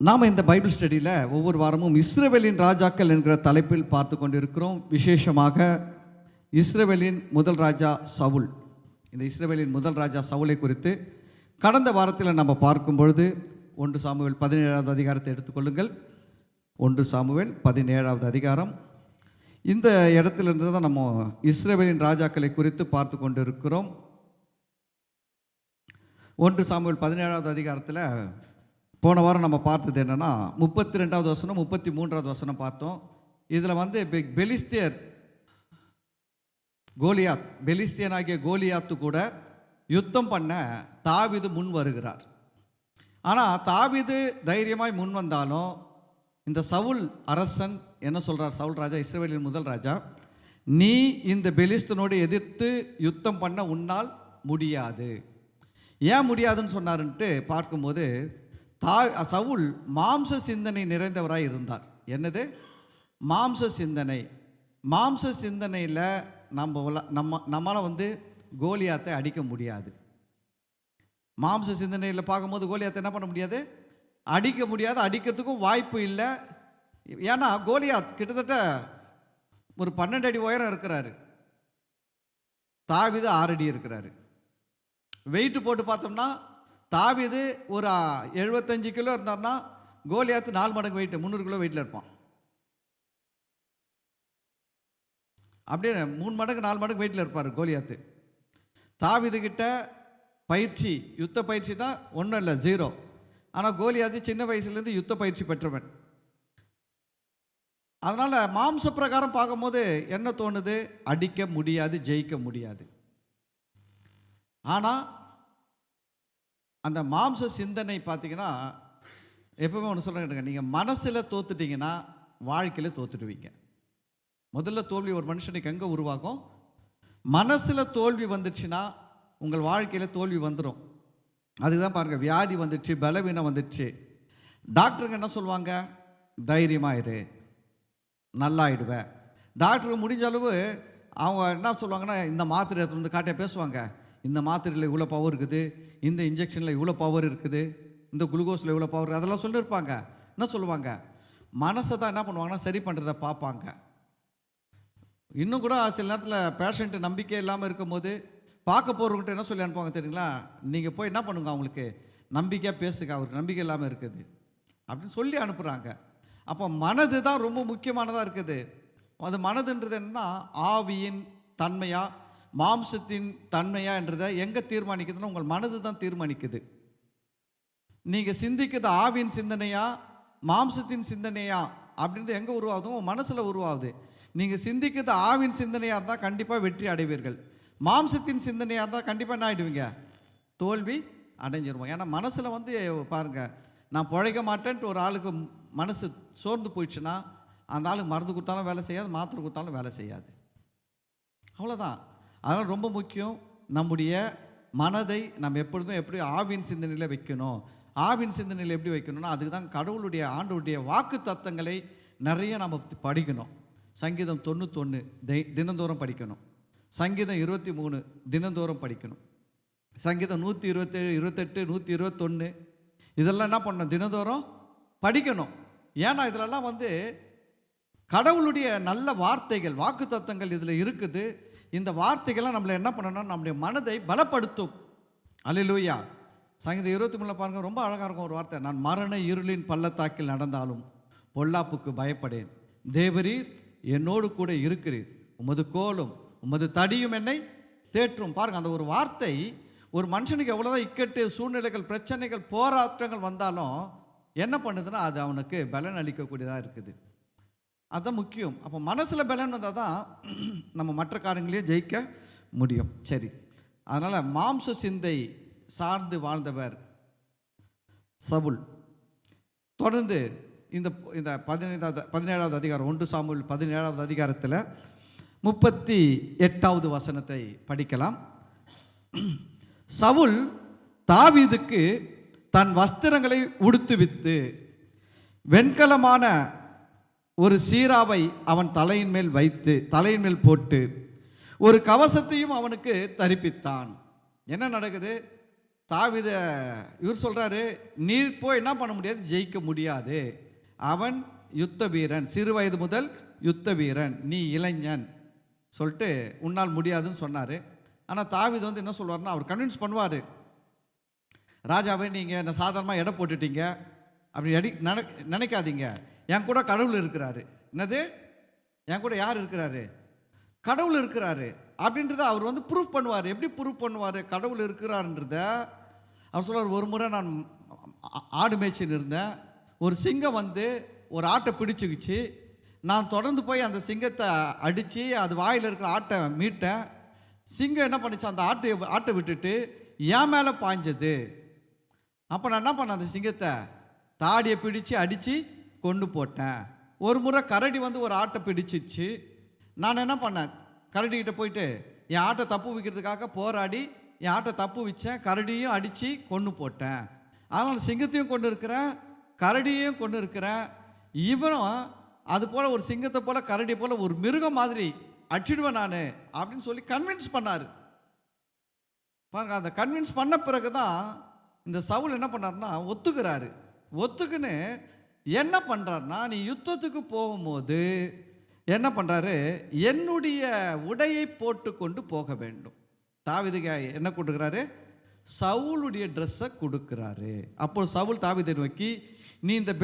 நாம் இந்த பைபிள் ஸ்டடியில் ஒவ்வொரு வாரமும் இஸ்ரவேலின் ராஜாக்கள் என்கிற தலைப்பில் பார்த்து கொண்டிருக்கிறோம். விசேஷமாக இஸ்ரவேலின் முதல் ராஜா சவுல். இந்த இஸ்ரவேலின் முதல் ராஜா சவுலை குறித்து கடந்த வாரத்தில் நம்ம பார்க்கும் பொழுது 1 சாமுவேல் 17வது அதிகாரத்தை எடுத்துக்கொள்ளுங்கள். 1 சாமுவேல் 17வது அதிகாரம். இந்த இடத்திலிருந்து தான் நம்ம இஸ்ரவேலின் ராஜாக்களை குறித்து பார்த்து கொண்டிருக்கிறோம். 1 சாமுவேல் 17வது அதிகாரத்தில் போன வாரம் நம்ம பார்த்தது என்னென்னா 32வது வசனம் 33வது வசனம் பார்த்தோம். இதில் பெலிஸ்தியர் கோலியாத், பெலிஸ்தியனாகிய கோலியாத்து கூட யுத்தம் பண்ண தாவீது முன் வருகிறார். ஆனால் தாவீது தைரியமாய் முன் வந்தாலும் இந்த சவுல் அரசன் என்ன சொல்கிறார்? சவுல் ராஜா, இஸ்ரவேலின் முதல் ராஜா, நீ இந்த பெலிஸ்தனோடு எதிர்த்து யுத்தம் பண்ண உன்னால் முடியாது. ஏன் முடியாதுன்னு சொன்னாருன்ட்டு பார்க்கும்போது சவுல் மாம்ச சிந்தனை நிறைந்தவராய் இருந்தார். என்னது? மாம்ச சிந்தனை. மாம்ச சிந்தனையில் நம்மளால் கோலியாத்தை அடிக்க முடியாது. மாம்ச சிந்தனையில் பார்க்கும்போது கோலியாத்தை என்ன பண்ண முடியாது? அடிக்க முடியாது. அடிக்கிறதுக்கும் வாய்ப்பு இல்லை. ஏன்னா கோலியாத் கிட்டத்தட்ட ஒரு 12 அடி உயரம் இருக்கிறாரு. தாவீது 6 அடி இருக்கிறாரு. வெயிட்டு போட்டு பார்த்தோம்னா தாவீது ஒரு 75 கிலோ இருந்தார்னா கோலியாத்து 4 மடங்கு வெயிட், 300 கிலோ வெயிட்டில் இருப்பான். அப்படியே 3 மடங்கு 4 மடங்கு வெயிட்டில் இருப்பார் கோலியாத்து. தாவீது கிட்ட பயிற்சி, யுத்த பயிற்சினா ஒன்றும் இல்லை, 0. ஆனால் கோலியாத்து சின்ன வயசுலேருந்து யுத்த பயிற்சி பெற்றவன். அதனால் மாம்ச பிரகாரம் பார்க்கும்போது என்ன தோணுது? அடிக்க முடியாது, ஜெயிக்க முடியாது. ஆனால் அந்த மாம்ச சிந்தனை பார்த்தீங்கன்னா, எப்பவுமே ஒன்று சொல்கிறேன், நீங்கள் மனசில் தோத்துட்டீங்கன்னா வாழ்க்கையில் தோத்துடுவீங்க. முதல்ல தோல்வி ஒரு மனுஷனுக்கு எங்கே உருவாகும்? மனசில் தோல்வி வந்துடுச்சுன்னா உங்கள் வாழ்க்கையில் தோல்வி வந்துடும். அதுதான் பாருங்கள், வியாதி வந்துடுச்சு, பலவீனம் வந்துடுச்சு, டாக்டருங்க என்ன சொல்லுவாங்க? தைரியமாக இரு, நல்லாயிடுவேன். டாக்டருக்கு முடிஞ்ச அளவு அவங்க என்ன சொல்லுவாங்கன்னா, இந்த மாத்திரை எடுத்து காட்டியா பேசுவாங்க. இந்த மாத்திரையில் இவ்வளோ பவர் இருக்குது, இந்த இன்ஜெக்ஷனில் இவ்வளோ பவர் இருக்குது, இந்த குளுக்கோஸில் இவ்வளோ பவர், அதெல்லாம் சொல்லியிருப்பாங்க. என்ன சொல்லுவாங்க? மனசை தான் என்ன பண்ணுவாங்கன்னா சரி பண்ணுறதை பார்ப்பாங்க. இன்னும் கூட சில நேரத்தில் பேஷண்ட்டு நம்பிக்கை இல்லாமல் இருக்கும்போது பார்க்க போகிறவங்ககிட்ட என்ன சொல்லி அனுப்புவாங்க தெரியுங்களா? நீங்கள் போய் என்ன பண்ணுங்க, அவங்களுக்கு நம்பிக்கையாக பேசுங்க, அவருக்கு நம்பிக்கை இல்லாமல் இருக்குது அப்படின்னு சொல்லி அனுப்புகிறாங்க. அப்போ மனது தான் ரொம்ப முக்கியமானதாக இருக்குது. அது மனதுன்றது என்னன்னா ஆவியின் தன்மையா மாம்சத்தின் தன்மையா என்றதை எங்கே தீர்மானிக்குதுன்னா உங்கள் மனது தான் தீர்மானிக்குது. நீங்கள் சிந்திக்கிறது ஆவியின் சிந்தனையா மாம்சத்தின் சிந்தனையா அப்படின்றது எங்கே உருவாகுது? உங்கள் மனசில் உருவாகுது. நீங்கள் சிந்திக்கிறது ஆவின் சிந்தனையாக இருந்தால் கண்டிப்பாக வெற்றி அடைவீர்கள். மாம்சத்தின் சிந்தனையாக இருந்தால் கண்டிப்பாக என்ன ஆகிடுவீங்க? தோல்வி அடைஞ்சிருவோம். ஏன்னா மனசில் பாருங்கள், நான் பிழைக்க மாட்டேன்ட்டு ஒரு ஆளுக்கு மனசு சோர்ந்து போயிடுச்சுன்னா அந்த ஆளுக்கு மருந்து கொடுத்தாலும் வேலை செய்யாது, மாத்திரை கொடுத்தாலும் வேலை செய்யாது. அவ்வளோதான். அதனால் ரொம்ப முக்கியம், நம்முடைய மனதை நம்ம எப்பொழுதுமே எப்படி ஆவின் சிந்தனையில் வைக்கணும். ஆவின் சிந்தனையில் எப்படி வைக்கணும்னா அதுக்கு தான் கடவுளுடைய ஆண்டவருடைய வாக்கு தத்தங்களை நிறைய நம்ம படிக்கணும். சங்கீதம் 91 தினந்தோறும் படிக்கணும். சங்கீதம் 23 தினந்தோறும் படிக்கணும். சங்கீதம் 127, 28, 121 இதெல்லாம் என்ன பண்ணணும்? தினந்தோறும் படிக்கணும். ஏன்னா இதிலெல்லாம் கடவுளுடைய நல்ல வார்த்தைகள், வாக்கு தத்தங்கள் இதில் இருக்குது. இந்த வார்த்தைகள்லாம் நம்மளை என்ன பண்ணணும்னா நம்முடைய மனதை பலப்படுத்தும். அல்லேலூயா. சங்கீதம் 23 பாருங்க, ரொம்ப அழகாக இருக்கும் ஒரு வார்த்தை. நான் மரண இருளின் பள்ளத்தாக்கில் நடந்தாலும் பொல்லாப்புக்கு பயப்படேன், தேவரீர் என்னோடு கூட இருக்கிறீர், உமது கோலும் உமது தடியும் என்னை தேற்றும். பாருங்க, அந்த ஒரு வார்த்தை ஒரு மனுஷனுக்கு எவ்வளோதான் இக்கட்டு சூழ்நிலைகள், பிரச்சனைகள், போராட்டங்கள் வந்தாலும் என்ன பண்ணுதுன்னா அது அவனுக்கு பலன் அளிக்கக்கூடியதாக இருக்குது. அதுதான் முக்கியம். அப்போ மனசில் பலன் வந்தால் தான் நம்ம மற்ற காரியங்களையும் ஜெயிக்க முடியும். சரி, அதனால் மாம்ச சிந்தை சார்ந்து வாழ்ந்தவர் சவுல். தொடர்ந்து இந்த 17வது அதிகாரம் 1 சாமுவேல் 17வது அதிகாரத்தில் 38வது வசனத்தை படிக்கலாம். சவுல் தாவீதுக்கு தன் வஸ்திரங்களை உடுத்துவித்து வெண்கலமான ஒரு சீராவை அவன் தலையின் மேல் போட்டு ஒரு கவசத்தையும் அவனுக்கு தரிப்பித்தான். என்ன நடக்குது? தாவீத இவர் சொல்றாரு, நீர் போய் என்ன பண்ண முடியாது, ஜெயிக்க முடியாது. அவன் யுத்த வீரன், சிறு வயது முதல் யுத்த வீரன், நீ இளைஞன் சொல்லிட்டு உன்னால் முடியாதுன்னு சொன்னார். ஆனால் தாவீது வந்து என்ன சொல்வார்னா, அவர் கன்வின்ஸ் பண்ணுவார், ராஜாவே நீங்கள் என்ன சாதாரணமாக எடை போட்டுட்டீங்க அப்படி நினைக்காதீங்க, என் கூட கடவுள் இருக்கிறாரு. என்னது, என் கூட யார் இருக்கிறாரு, கடவுள் இருக்கிறாரு அப்படின்றத அவர் வந்து ப்ரூஃப் பண்ணுவார். எப்படி ப்ரூஃப் பண்ணுவார் கடவுள் இருக்கிறாருன்றத? அவர் சொல்கிறார், ஒரு முறை நான் ஆடு மேய்ச்சின்னு இருந்தேன், ஒரு சிங்கம் வந்து ஒரு ஆட்டை பிடிச்சிக்கிச்சு, நான் தொடர்ந்து போய் அந்த சிங்கத்தை அடித்து அது வாயில் இருக்கிற ஆட்டை மீட்டேன். சிங்கம் என்ன பண்ணிச்சு, அந்த ஆட்டை விட்டுட்டு என் மேலே பாய்ஞ்சது. அப்போ நான் என்ன பண்ணேன், அந்த சிங்கத்தை தாடியை பிடிச்சு அடித்து கொண்டு போட்டேன். ஒரு முறை கரடி வந்து ஒரு ஆட்டை பிடிச்சிச்சு, நான் என்ன பண்ணேன், கரடிக்கிட்ட போயிட்டு என் ஆட்டை தப்பு வைக்கிறதுக்காக போராடி என் ஆட்டை தப்பு வச்சேன், கரடியும் அடித்து கொண்டு போட்டேன். அதனால் சிங்கத்தையும் கொண்டு இருக்கிறேன், கரடியையும் கொண்டு இருக்கிறேன். இவனும் அது போல் ஒரு சிங்கத்தை போல் கரடி போல் ஒரு மிருகம் மாதிரி அடிச்சிடுவேன் நான் அப்படின்னு சொல்லி கன்வின்ஸ் பண்ணார். பாருங்க, அந்த கன்வின்ஸ் பண்ண பிறகு தான் இந்த சவுல் என்ன பண்ணார்னா ஒத்துக்கிறாரு. ஒத்துக்குன்னு என்ன பண்ணுறாருனா, நீ யுத்தத்துக்கு போகும்போது என்ன பண்ணுறாரு, என்னுடைய உடையை போட்டு கொண்டு போக வேண்டும். தாவீதுக்கு என்ன கொடுக்குறாரு, சவுளுடைய ட்ரெஸ்ஸை கொடுக்குறாரு. அப்போ சவுல் தாவீதை நோக்கி, நீ இந்த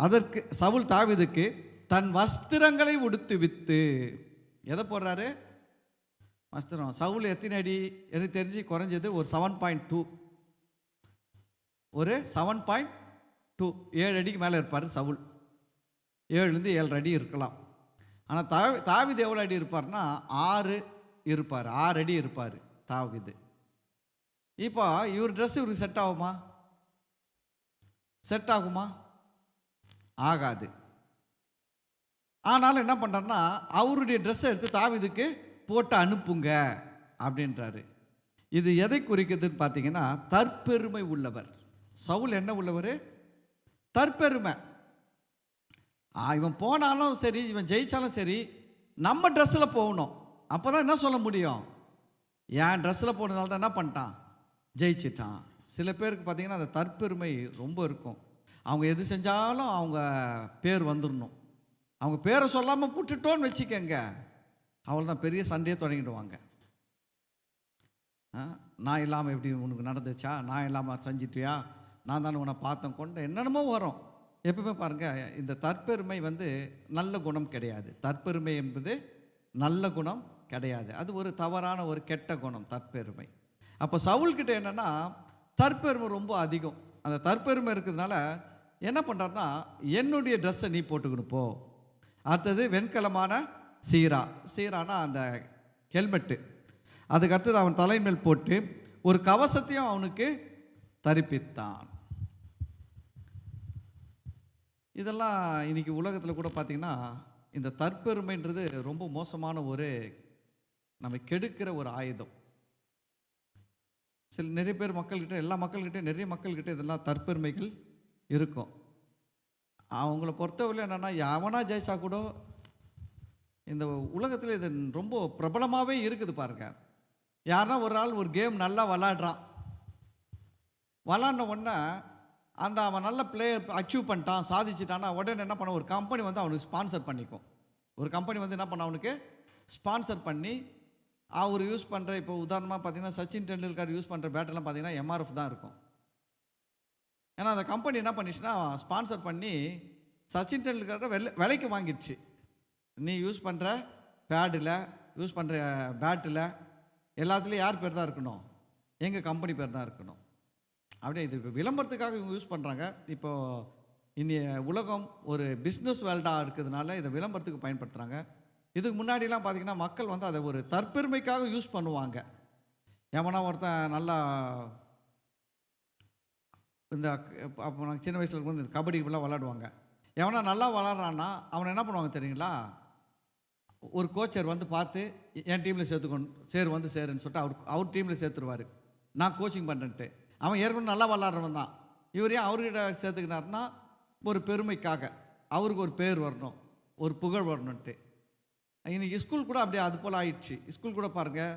அதற்கு சவுல் தாவீதுக்கு தன் வஸ்திரங்களை உடுத்து வித்து, எதை போடுறாரு, வஸ்திரம். சவுல் எத்தனை அடி எனக்கு தெரிஞ்சு குறைஞ்சது ஒரு 7.2, ஒரு 7.2, 7 அடிக்கு மேலே இருப்பார் சவுல். 7லேருந்து 7.5 அடி இருக்கலாம். ஆனால் தாவீது எவ்வளோ அடி இருப்பார்னா 6 இருப்பார், 6 அடி இருப்பார் தாவீது. இப்போ இவர் ட்ரெஸ் இவருக்கு செட் ஆகுமா, செட் ஆகுமா, ஆகாது. ஆனாலும் என்ன பண்ணுறாருன்னா, அவருடைய ட்ரெஸ்ஸை எடுத்து தாவீதுக்கு போட்டு அனுப்புங்க அப்படின்றாரு. இது எதை குறிக்குதுன்னு பார்த்தீங்கன்னா, தற்பெருமை உள்ளவர். சவுல் என்ன உள்ளவர், தற்பெருமை. இவன் போனாலும் சரி, இவன் ஜெயிச்சாலும் சரி, நம்ம ட்ரெஸ்ஸில் போகணும். அப்போ தான் என்ன சொல்ல முடியும், என் ட்ரெஸ்ஸில் போனதுனால தான் என்ன பண்ணிட்டான், ஜெயிச்சிட்டான். சில பேருக்கு பார்த்தீங்கன்னா அந்த தற்பெருமை ரொம்ப இருக்கும். அவங்க எது செஞ்சாலும் அவங்க பேர் வந்துடணும். அவங்க பேரை சொல்லாமல் விட்டுட்டோன்னு வச்சுக்கங்க, அவ்வளோதான், பெரிய சண்டையே தொடங்கிடுவாங்க. நான் இல்லாமல் எப்படி உனக்கு நடந்துச்சா, நான் இல்லாமல் செஞ்சிட்டியா, நான் தானே உன்னை பார்த்தேன் கொண்டு என்னென்னமோ வரும். எப்பவுமே பாருங்கள், இந்த தற்பெருமை வந்து நல்ல குணம் கிடையாது. தற்பெருமை என்பது நல்ல குணம் கிடையாது, அது ஒரு தவறான ஒரு கெட்ட குணம் தற்பெருமை. அப்போ சவுல்கிட்ட என்னென்னா தற்பெருமை ரொம்ப அதிகம். அந்த தற்பெருமை இருக்கிறதுனால என்ன பண்ணுறாருனா, என்னுடைய ட்ரெஸ்ஸை நீ போட்டுக்கணும் போ. அடுத்தது வெண்கலமான சீரானா அந்த ஹெல்மெட்டு, அதுக்கு அடுத்தது அவன் தலைமேல் போட்டு ஒரு கவசத்தையும் அவனுக்கு தரிப்பித்தான். இதெல்லாம் இன்னைக்கு உலகத்தில் கூட பார்த்தீங்கன்னா இந்த தற்பெருமைன்றது ரொம்ப மோசமான ஒரு நம்ம கெடுக்கிற ஒரு ஆயுதம். நிறைய பேர் மக்கள்கிட்ட, எல்லா மக்கள்கிட்ட, நிறைய மக்கள்கிட்ட இதெல்லாம் தற்பெருமைகள் இருக்கும். அவங்கள பொறுத்தவரை என்னென்னா, எவனா ஜெயிச்சா கூட இந்த உலகத்தில் இது ரொம்ப பிரபலமாகவே இருக்குது பாருங்க. யாருன்னா ஒரு ஆள் ஒரு கேம் நல்லா விளாடுறான், விளாட்ன உடனே அந்த அவன் நல்ல பிளேயர் அச்சீவ் பண்ணிட்டான், சாதிச்சிட்டான்னா உடனே என்ன பண்ண, ஒரு கம்பெனி வந்து அவனுக்கு ஸ்பான்சர் பண்ணிக்கும். ஒரு கம்பெனி வந்து என்ன பண்ண, அவனுக்கு ஸ்பான்சர் பண்ணி அவர் யூஸ் பண்ணுற, இப்போ உதாரணமாக பார்த்தீங்கன்னா சச்சின் டெண்டுல்கர் யூஸ் பண்ணுற பேட்டெல்லாம் பார்த்தீங்கன்னா MRF தான் இருக்கும். ஏன்னா அந்த கம்பெனி என்ன பண்ணிச்சுன்னா ஸ்பான்சர் பண்ணி சச்சின் டெண்டுல்கரை விலைக்கு வாங்கிடுச்சு. நீ யூஸ் பண்ணுற பேடில், யூஸ் பண்ணுற பேட்டில் எல்லாத்துலேயும் யார் பேர் தான் இருக்கணும், எங்கள் கம்பெனி பேர் தான் இருக்கணும். அப்படியே இது விளம்பரத்துக்காக இவங்க யூஸ் பண்ணுறாங்க. இப்போது இன்றைய உலகம் ஒரு பிஸ்னஸ் வேர்ல்டாக இருக்கிறதுனால இதை விளம்பரத்துக்கு பயன்படுத்துகிறாங்க. இதுக்கு முன்னாடிலாம் பார்த்திங்கன்னா மக்கள் வந்து அதை ஒரு தற்பெருமைக்காக யூஸ் பண்ணுவாங்க. எவனா ஒருத்தன் நல்லா இந்த அப்போ நாங்கள் சின்ன வயசில் இருக்கும்போது இந்த கபடிலாம் விளாடுவாங்க. எவனா நல்லா விளாட்றான்னா அவனை என்ன பண்ணுவாங்க தெரியுங்களா, ஒரு கோச்சர் வந்து பார்த்து என் டீமில் சேருன்னு சொல்லிட்டு அவர் டீமில் சேர்த்துருவார். நான் கோச்சிங் பண்ணுறேன்ட்டு. அவன் ஏற்கனவே நல்லா விளாட்றவன் தான். இவர் ஏன் அவர்கிட்ட சேர்த்துக்கினார்னா ஒரு பெருமைக்காக, அவருக்கு ஒரு பேர் வரணும், ஒரு புகழ் வரணுன்ட்டு. இன்றைக்கி ஸ்கூல் கூட அப்படியே அது போல் ஆயிடுச்சு. ஸ்கூல் கூட பாருங்கள்,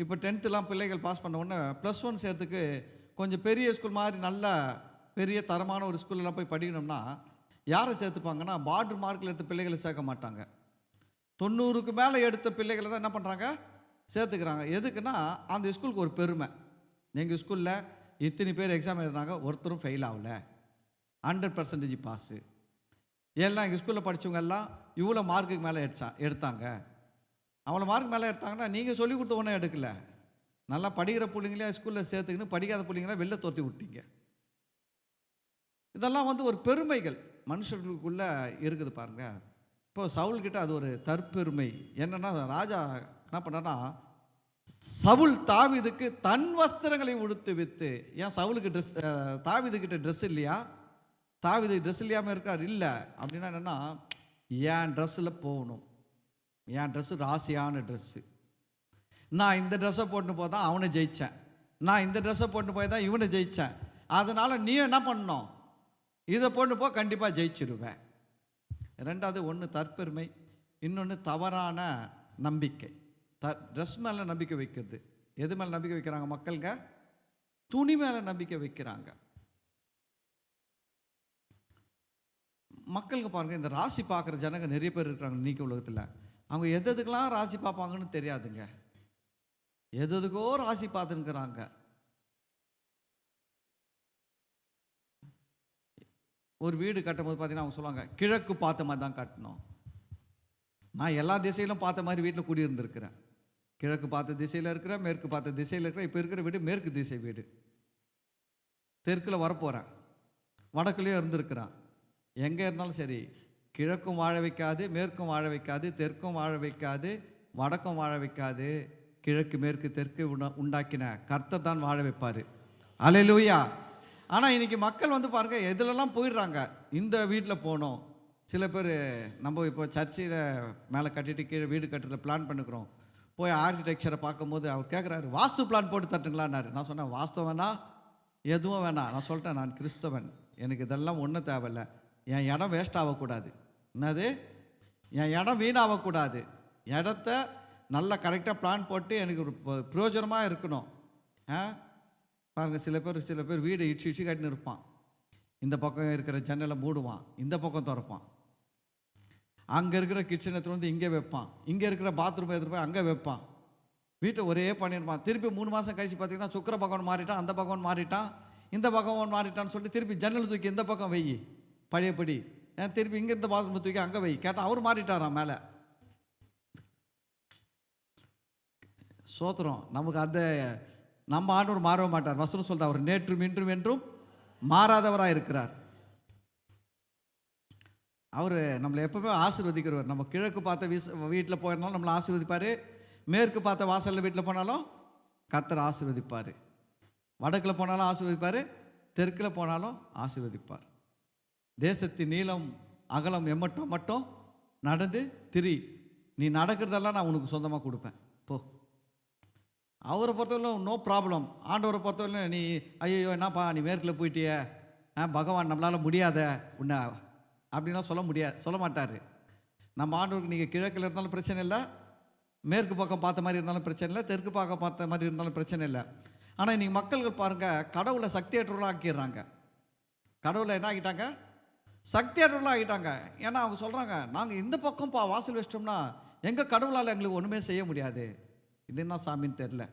இப்போ 10th பிள்ளைகள் பாஸ் பண்ண உடனே +1 சேர்த்துக்கு கொஞ்சம் பெரிய ஸ்கூல் மாதிரி நல்ல பெரிய தரமான ஒரு ஸ்கூல்லலாம் போய் படிக்கணும்னா யாரை சேர்த்துப்பாங்கன்னா, பார்டர் மார்க்கில் எடுத்த பிள்ளைகளை சேர்க்க மாட்டாங்க. 90க்கு மேலே எடுத்த பிள்ளைகளை தான் என்ன பண்ணுறாங்க, சேர்த்துக்கிறாங்க. எதுக்குன்னா, அந்த ஸ்கூலுக்கு ஒரு பெருமை. எங்கள் ஸ்கூலில் இத்தனை பேர் எக்ஸாம் எழுதுனாங்க, ஒருத்தரும் ஃபெயில் ஆகல, 100% பாஸு. எல்லாம் எங்கள் ஸ்கூலில் படித்தவங்க எல்லாம் இவ்வளோ மார்க்குக்கு மேலே எடுத்தாங்க. அவ்வளோ மார்க் மேலே எடுத்தாங்கன்னா, நீங்கள் சொல்லிக் கொடுத்த ஒன்றும் எடுக்கல. நல்லா படிக்கிற பிள்ளைங்களே ஸ்கூலில் சேர்த்துக்கின்னு படிக்காத பிள்ளைங்கள வெளில துரத்தி விட்டீங்க. இதெல்லாம் ஒரு பெருமைகள் மனுஷர்களுக்குள்ள இருக்குது பாருங்க. இப்போ சவுல்கிட்ட அது ஒரு தற்பெருமை. என்னன்னா, ராஜா என்ன பண்ணான்னா, சவுல் தாவீதுக்கு தன் வஸ்திரங்களை உடுத்து வித்து. ஏன் சவுலுக்கு ட்ரெஸ், தாவீதுக்கிட்ட ட்ரெஸ் இல்லையா? தாவீது ட்ரெஸ் இல்லாமல் இருக்கார் இல்லை. அப்படின்னா என்னென்னா, என் ட்ரெஸ்ஸில் போகணும், என் ட்ரெஸ்ஸு ராசியான ட்ரெஸ்ஸு, நான் இந்த ட்ரெஸ்ஸை போட்டு போய் தான் அவனை ஜெயித்தேன், நான் இந்த ட்ரெஸ்ஸை போட்டு போய் தான் இவனை ஜெயித்தேன், அதனால் நீ என்ன பண்ணணும், இதை போட்டு போ, கண்டிப்பாக ஜெயிச்சிருவேன். ரெண்டாவது, ஒன்று தற்பெருமை, இன்னொன்று தவறான நம்பிக்கை. ட்ரெஸ் மேலே நம்பிக்கை வைக்கிறது. எது மேலே நம்பிக்கை வைக்கிறாங்க மக்களுங்க? துணி மேலே நம்பிக்கை வைக்கிறாங்க. மக்களுக்கு பாருங்கள், இந்த ராசி பார்க்குற ஜனங்க நிறைய பேர் இருக்கிறாங்க இன்னைக்கு உலகத்தில். அவங்க எதுக்கெல்லாம் ராசி பார்ப்பாங்கன்னு தெரியாதுங்க. எதுக்கோ ராசி பார்த்துருக்குறாங்க. ஒரு வீடு கட்டும்போது பார்த்தீங்கன்னா அவங்க சொல்லுவாங்க, கிழக்கு பார்த்த மாதிரி தான் கட்டணும். நான் எல்லா திசையிலும் பார்த்த மாதிரி வீட்டில் குடியிருந்திருக்கிறேன். கிழக்கு பார்த்த திசையில் இருக்கிறேன், மேற்கு பார்த்த திசையில் இருக்கிறேன். இப்போ இருக்கிற வீடு மேற்கு திசை வீடு. தெற்கில் வரப்போகிறேன், வடக்குலேயும் இருந்திருக்கிறேன். எங்கே இருந்தாலும் சரி, கிழக்கும் வாழ வைக்காது, மேற்கும் வாழ வைக்காது, தெற்கும் வாழ வைக்காது, வடக்கும் வாழ வைக்காது. கிழக்கு மேற்கு தெற்கு உண்டாக்கின கர்த்தர் தான் வாழ வைப்பார். அல்லேலூயா. ஆனால் இன்றைக்கி மக்கள் பாருங்கள், எதுலெல்லாம் போயிடுறாங்க. இந்த வீட்டில் போகணும். சில பேர் நம்ம இப்போ சர்ச்சில் மேலே கட்டிட்டு கீழே வீடு கட்டுறத பிளான் பண்ணிக்கிறோம். போய் ஆர்கிடெக்சரை பார்க்கும்போது அவர் கேட்குறாரு, வாஸ்து பிளான் போட்டு தட்டுங்களான்னாரு. நான் சொன்னேன், வாஸ்து வேணாம், எதுவும் வேணாம். நான் சொல்லிட்டேன், நான் கிறிஸ்தவன், எனக்கு இதெல்லாம் ஒன்றும் தேவையில்லை. என் இடம் வேஸ்ட் ஆகக்கூடாது. என்னது, என் இடம் வீணாகக்கூடாது. இடத்த நல்லா கரெக்டாக பிளான் போட்டு எனக்கு ஒரு பிரயோஜனமாக இருக்கணும். பாருங்கள், சில பேர் வீடு இடிச்சு கட்டின்னு இருப்பான். இந்த பக்கம் இருக்கிற ஜன்னலை மூடுவான், இந்த பக்கம் திறப்பான். அங்கே இருக்கிற கிச்சனை எடுத்துகிட்டு இங்கே வைப்பான், இங்கே இருக்கிற பாத்ரூம் எடுத்துகிட்டு போய் அங்கே வைப்பான். வீட்டை ஒரே பண்ணியிருப்பான். திருப்பி 3 மாதம் கழித்து பார்த்தீங்கன்னா, சுக்கர பகவான் மாறிட்டான், அந்த பகவான் மாறிட்டான், இந்த பகவான் மாறிட்டான்னு சொல்லிட்டு திருப்பி ஜன்னல் தூக்கி இந்த பக்கம் வை பழையபடி, திருப்பி இங்கே இருந்த பாத்ரூம் தூக்கி அங்கே வை. கேட்டால் அவர் மாறிட்டாராம் மேலே. சோத்திரம். நமக்கு அந்த நம்ம ஆண்டவர் மாறவே மாட்டார். வசனம் சொல்றார், அவர் நேற்றும் இன்றும் என்றும் மாறாதவராக இருக்கிறார். அவர் நம்மளை எப்பவுமே ஆசீர்வதிக்கிறவர். நம்ம கிழக்கு பார்த்த வீட்டில் போயிருந்தாலும் நம்மளை ஆசீர்வதிப்பார், மேற்கு பார்த்த வாசலில் வீட்டில் போனாலும் கர்த்தர் ஆசீர்வதிப்பார், வடக்கில் போனாலும் ஆசீர்வதிப்பார், தெற்கில் போனாலும் ஆசீர்வதிப்பார். தேசத்தின் நீளம் அகலம் எம்மட்டும் மட்டும் நடந்து திரி, நீ நடக்கிறதெல்லாம் நான் உனக்கு சொந்தமாக கொடுப்பேன் போ. அவரை பொறுத்தவரையிலும் நோ ப்ராப்ளம். ஆண்டவரை பொறுத்தவரையிலும் நீ ஐயோ என்னப்பா நீ மேற்கில் போயிட்டிய, பகவான் நம்மளால் முடியாத உன்னை அப்படின்லாம் சொல்ல மாட்டார். நம்ம ஆண்டவருக்கு நீங்கள் கிழக்கில் இருந்தாலும் பிரச்சனை இல்லை, மேற்கு பக்கம் பார்த்த மாதிரி இருந்தாலும் பிரச்சனை இல்லை, தெற்கு பக்கம் பார்த்த மாதிரி இருந்தாலும் பிரச்சனை இல்லை. ஆனால் இன்றைக்கி மக்கள்கள் பாருங்கள், கடவுளை சக்தியற்றவர்களாக ஆக்கிடுறாங்க. கடவுளை என்ன ஆகிட்டாங்க? சக்தியற்றவர்களாக ஆகிட்டாங்க. ஏன்னா அவங்க சொல்கிறாங்க, நாங்கள் இந்த பக்கம் வாசல் வச்சிட்டோம்னா எங்கள் கடவுளால் எங்களுக்கு ஒன்றுமே செய்ய முடியாது. இது என்ன சாமின்னு தெரில.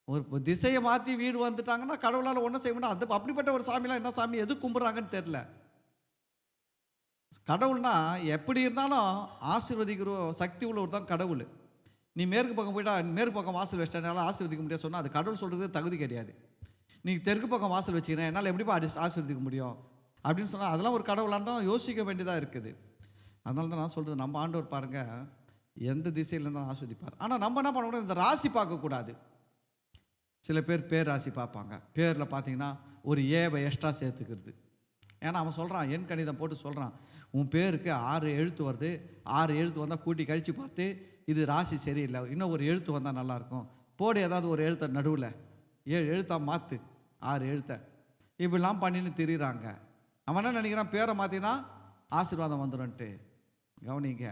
ஒரு திசையை மாற்றி வீடு வந்துட்டாங்கன்னா கடவுளால் ஒன்றும் செய்ய முடியாது. அது அப்படிப்பட்ட ஒரு சாமிலாம் என்ன சாமி, எது கும்பிட்றாங்கன்னு தெரில. கடவுள்னா எப்படி இருந்தாலும் ஆசீர்வதிக்கிற சக்தி உள்ளவர் தான் கடவுள். நீ மேற்கு பக்கம் போயிட்டா மேற்கு பக்கம் வாசல் வச்சிட்டனால ஆசீர்வதிக்க முடியாது சொன்னால் அது கடவுள் சொல்கிறது தகுதி கிடையாது. நீ தெற்கு பக்கம் வாசல் வச்சுக்கிறேன், என்னால் எப்படிப்பா ஆசீர்வதிக்க முடியும் அப்படின்னு சொன்னால் அதெல்லாம் ஒரு கடவுளான்னு தான் யோசிக்க வேண்டியதாக இருக்குது. அதனால தான் நான் சொல்கிறது, நம்ம ஆண்டவர் பாருங்கள் எந்த திசையிலேருந்து ஆஸ்வதிப்பார். ஆனால் நம்ம என்ன பண்ணக்கூடாது, இந்த ராசி பார்க்கக்கூடாது. சில பேர் பேர் ராசி பார்ப்பாங்க. பேரில் பார்த்தீங்கன்னா ஒரு ஏவை எக்ஸ்ட்ரா சேர்த்துக்கிறது. ஏன்னா அவன் சொல்கிறான், எண் கணிதம் போட்டு சொல்கிறான், உன் பேருக்கு 6 எழுத்து வருது, 6 எழுத்து வந்தால் கூட்டி கழித்து பார்த்து இது ராசி சரியில்லை, இன்னும் ஒரு எழுத்து வந்தால் நல்லாயிருக்கும், போடு ஏதாவது ஒரு எழுத்தை நடுவில் 7 எழுத்தாக மாற்று, 6 எழுத்தை, இப்படிலாம் பண்ணின்னு திரிகிறாங்க. அவன் என்ன நினைக்கிறான், பேரை மாற்றினா ஆசீர்வாதம் வந்துடும்ன்ட்டு. கவனிங்க,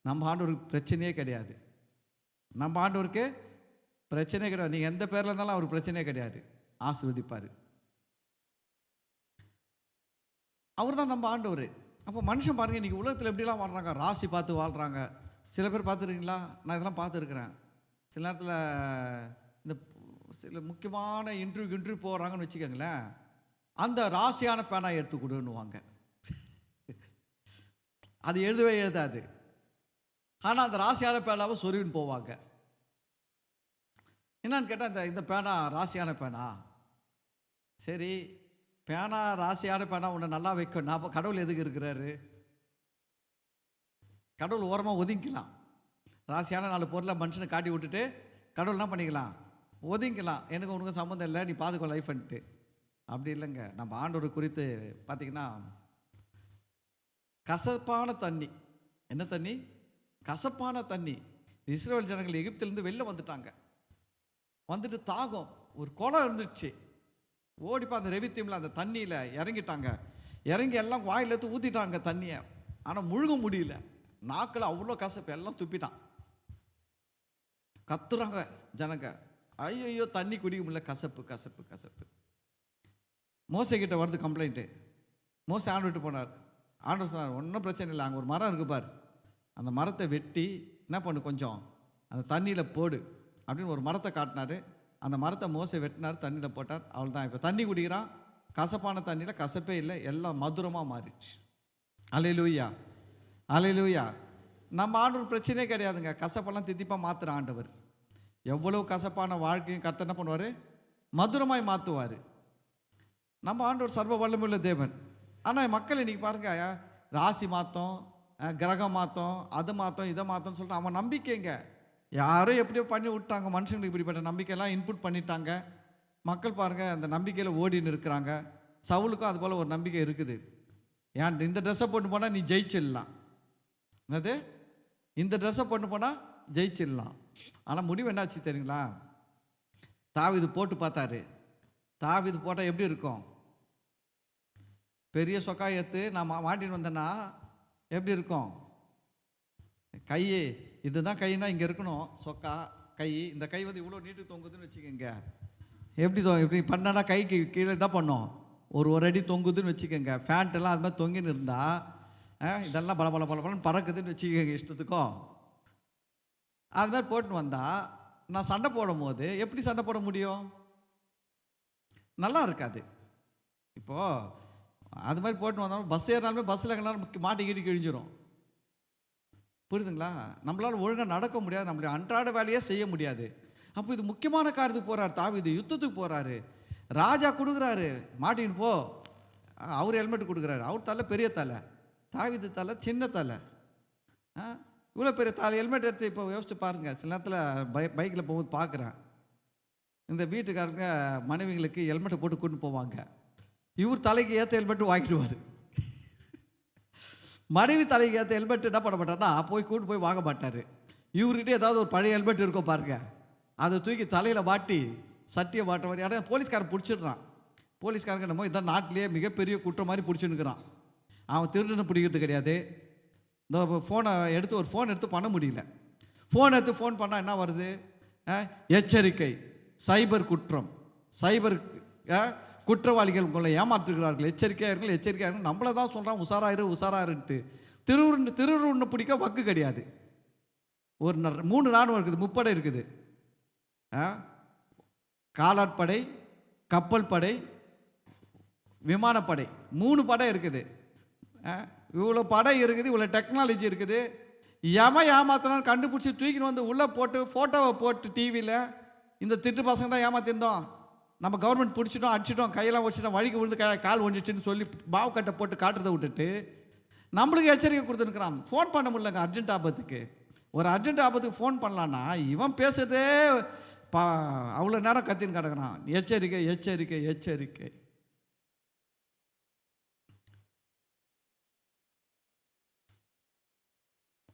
நம்ம ஆண்டவருக்கு பிரச்சனையே கிடையாது. நம்ம ஆண்டவருக்கு பிரச்சனையே கிடையாது. நீங்கள் எந்த பேரில் இருந்தாலும் அவர் பிரச்சனையே கிடையாது, ஆசீர்வதிப்பார். அவர் தான் நம்ம ஆண்டவர். அப்போ மனுஷன் பாருங்கள், இன்றைக்கி உலகத்தில் எப்படிலாம் வாழ்கிறாங்க, ராசி பார்த்து வாழ்கிறாங்க. சில பேர் பார்த்துருக்கீங்களா? நான் இதெல்லாம் பார்த்துருக்குறேன். சில நேரத்தில் இந்த சில முக்கியமான இன்டர்வியூ போகிறாங்கன்னு வச்சுக்கோங்களேன், அந்த ராசியான பேனா எடுத்து கொடுன்னுவாங்க. அது எழுதவே எழுதாது, ஆனால் அந்த ராசியான பேனாவை சொருவின்னு போவாங்க. என்னன்னு கேட்டால், இந்த பேனா ராசியான பேனா. சரி, பேனா ராசியான பேனா உன்னை நல்லா வைக்கும். நான் கடவுள் எதுக்கு இருக்கிறாரு? கடவுள் ஓரமாக ஒதுங்கிக்கலாம். ராசியான 4 பொருளை மனுஷனை காட்டி விட்டுட்டு கடவுள் என்ன பண்ணிக்கலாம்? ஒதுங்கிக்கலாம். எனக்கு உனக்கு சம்மந்தம் இல்லை, நீ பார்த்துக்கோ லைஃப்ன்ட்டு. அப்படி இல்லைங்க. நம்ம ஆண்டவர் குறித்து பார்த்தீங்கன்னா, கசப்பான தண்ணி. என்ன தண்ணி? கசப்பான தண்ணி. இஸ்ரவேல் ஜனங்கள் எகிப்திலிருந்து வெளில வந்துட்டாங்க. வந்துட்டு தாகம், ஒரு குளம் இருந்துச்சு. ஓடிப்பா அந்த ரெவித்தீமில் அந்த தண்ணியில் இறங்கிட்டாங்க. இறங்கி எல்லாம் வாயில் எடுத்து ஊற்றிட்டாங்க தண்ணியை. ஆனால் முழுக முடியல. நாக்கில் அவ்வளோ கசப்பு, எல்லாம் துப்பிட்டான். கத்துறாங்க ஜனங்க, ஐயோ தண்ணி குடிக்க முடியல, கசப்பு கசப்பு கசப்பு. மோசே கிட்ட வருது கம்ப்ளைண்ட்டு. மோசே ஆண்டு போனார். ஆண்டவர் சொன்னார், ஒன்றும் பிரச்சனை இல்லை, அங்கே ஒரு மரம் இருக்கு பார், அந்த மரத்தை வெட்டி என்ன பண்ணு, கொஞ்சம் அந்த தண்ணியில் போடு அப்படின்னு ஒரு மரத்தை காட்டினார். அந்த மரத்தை மோசே வெட்டினார், தண்ணியில் போட்டார். அவள் தான் இப்போ தண்ணி குடிக்கிறான். கசப்பான தண்ணியில் கசப்பே இல்லை, எல்லாம் மதுரமாக மாறிடுச்சு. அல்லேலூயா, அல்லேலூயா. நம்ம ஆண்டவர் பிரச்சனையே கிடையாதுங்க. கசப்பெல்லாம் தித்திப்பாக மாற்றுற ஆண்டவர். எவ்வளோ கசப்பான வாழ்க்கையும் கர்த்தர் என்ன பண்ணுவார்? மதுரமாய் மாற்றுவார். நம்ம ஆண்டவர் சர்வ வல்லமையுள்ள தேவன். ஆனால் மக்கள் இன்னைக்கு பாருங்க, ராசி மாற்றம், கிரகம் மாற்றம், அது மாற்றம், இதை மாற்றம்னு சொல்லிட்டு அவன் நம்பிக்கைங்க யாரும் எப்படியோ பண்ணி விட்டாங்க. மனுஷங்களுக்கு இப்படிப்பட்ட நம்பிக்கையெல்லாம் இன்புட் பண்ணிட்டாங்க. மக்கள் பாருங்கள் அந்த நம்பிக்கையில் ஓடின்னு இருக்கிறாங்க. சவுலுக்கும் அது போல் ஒரு நம்பிக்கை இருக்குது. ஏன் இந்த ட்ரெஸ்ஸை போட்டு போனால் நீ ஜெயிச்சிடலாம், என்னது இந்த ட்ரெஸ்ஸை போட்டு போனால் ஜெயிச்சிடலாம். ஆனால் முடிவு என்னாச்சு தெரியுங்களா? தாவீது போட்டு பார்த்தாரு. தாவீது போட்டால் எப்படி இருக்கும்? பெரிய சொக்காய் எடுத்து நான் மாட்டின்னு வந்தேன்னா எப்படி இருக்கும்? கை இதுதான் கைனா இங்கே இருக்கணும் சொக்கா கை. இந்த கை வந்து இவ்வளோ நீட்டு தொங்குதுன்னு வச்சுக்கோங்க. எப்படி பண்ணனா கைக்கு கீழே என்ன பண்ணோம்? ஒரு அடி தொங்குதுன்னு வச்சுக்கோங்க. ஃபேண்ட்டெல்லாம் அது மாதிரி தொங்கின்னு இருந்தால் இதெல்லாம் பல பல பல பலன்னு பறக்குதுன்னு வச்சுக்கோங்க இஷ்டத்துக்கும். அது மாதிரி போட்டுன்னு வந்தால் நான் சண்டை போடும் போது எப்படி சண்டை போட முடியும்? நல்லா இருக்காது. இப்போது அது மாதிரி போட்டு வந்தாலும் பஸ் ஏறினாலுமே பஸ்ஸில் எங்களால் மாட்டிக்கிட்டு கிழிஞ்சிரும். புரியுதுங்களா? நம்மளால் ஒழுங்காக நடக்க முடியாது, நம்மளுடைய அன்றாட வேலையே செய்ய முடியாது. அப்போ இது முக்கியமான காரியத்துக்கு போகிறார் தாவீது, யுத்தத்துக்கு போகிறாரு. ராஜா கொடுக்குறாரு, மாட்டின்னு போ. அவர் ஹெல்மெட் கொடுக்குறாரு. அவர் தலை பெரிய தலை, தாவீது தலை சின்ன தலை. இவ்வளோ பெரிய தலை ஹெல்மெட் எடுத்து இப்போ யோசிச்சு பாருங்கள். சில நேரத்தில் பைக்கில் போகும்போது பார்க்குறேன், இந்த வீட்டுக்காரங்க மனைவிங்களுக்கு ஹெல்மெட்டை போட்டு கூட்டின்னு போவாங்க. இவர் தலைக்கு ஏற்ற ஹெல்மெட்டு வாங்கிடுவார். மனைவி தலைக்கு ஏற்ற ஹெல்மெட் என்ன பண்ண மாட்டார்னா கூட்டு போய் வாங்க மாட்டார். இவர்கிட்ட ஏதாவது ஒரு பழைய ஹெல்மெட் இருக்கும் பாருங்க, அதை தூக்கி தலையில் மாட்டி சட்டியை மாட்ட மாதிரி. ஆனால் போலீஸ்காரன் பிடிச்சிடுறான். போலீஸ்காரங்க நம்ம இதான் நாட்டிலேயே மிகப்பெரிய குற்றம் மாதிரி பிடிச்சிருக்கிறான். அவன் திருடுன்னு பிடிக்கிறது கிடையாது. இந்த ஃபோனை எடுத்து ஒரு ஃபோன் எடுத்து பண்ண முடியல. ஃபோன் எடுத்து ஃபோன் பண்ணால் என்ன வருது? எச்சரிக்கை, சைபர் குற்றம், சைபர் குற்றவாளிகள் உங்களை ஏமாற்றுகிறார்கள், எச்சரிக்கையார்கள் எச்சரிக்கையாக. நம்மளை தான் சொல்கிறான் உசாராயிரு உசாராருன்ட்டு. திருவுருன்னு பிடிக்க வக்கு கிடையாது. ஒரு 3 ராணுவம் இருக்குது, முப்படை இருக்குது. காலாட்படை, கப்பல் படை, விமானப்படை, 3 படை இருக்குது. இவ்வளோ படை இருக்குது, இவ்வளோ டெக்னாலஜி இருக்குது. ஏமாத்தினாலும் கண்டுபிடிச்சி தூக்கின்னு வந்து உள்ளே போட்டு ஃபோட்டோவை போட்டு டிவியில் இந்த திட்டு பசங்க தான் ஏமாத்திருந்தோம், நம்ம கவர்மெண்ட் பிடிச்சிட்டோம், அடிச்சிட்டோம், கையெல்லாம் வச்சுட்டோம், வழிக்கு விழுந்து கால் ஒழிச்சின்னு சொல்லி பாவு கட்டை போட்டு காட்டுறதை விட்டுட்டு நம்மளுக்கு எச்சரிக்கை கொடுத்துருக்குறான். ஃபோன் பண்ண முடியலங்க அர்ஜென்ட் ஆபத்துக்கு. ஒரு அர்ஜென்ட் ஆபத்துக்கு ஃபோன் பண்ணலான்னா இவன் பேசுறதே அவ்வளோ நேரம் கத்தின்னு கிடக்குறான். எச்சரிக்கை எச்சரிக்கை எச்சரிக்கை.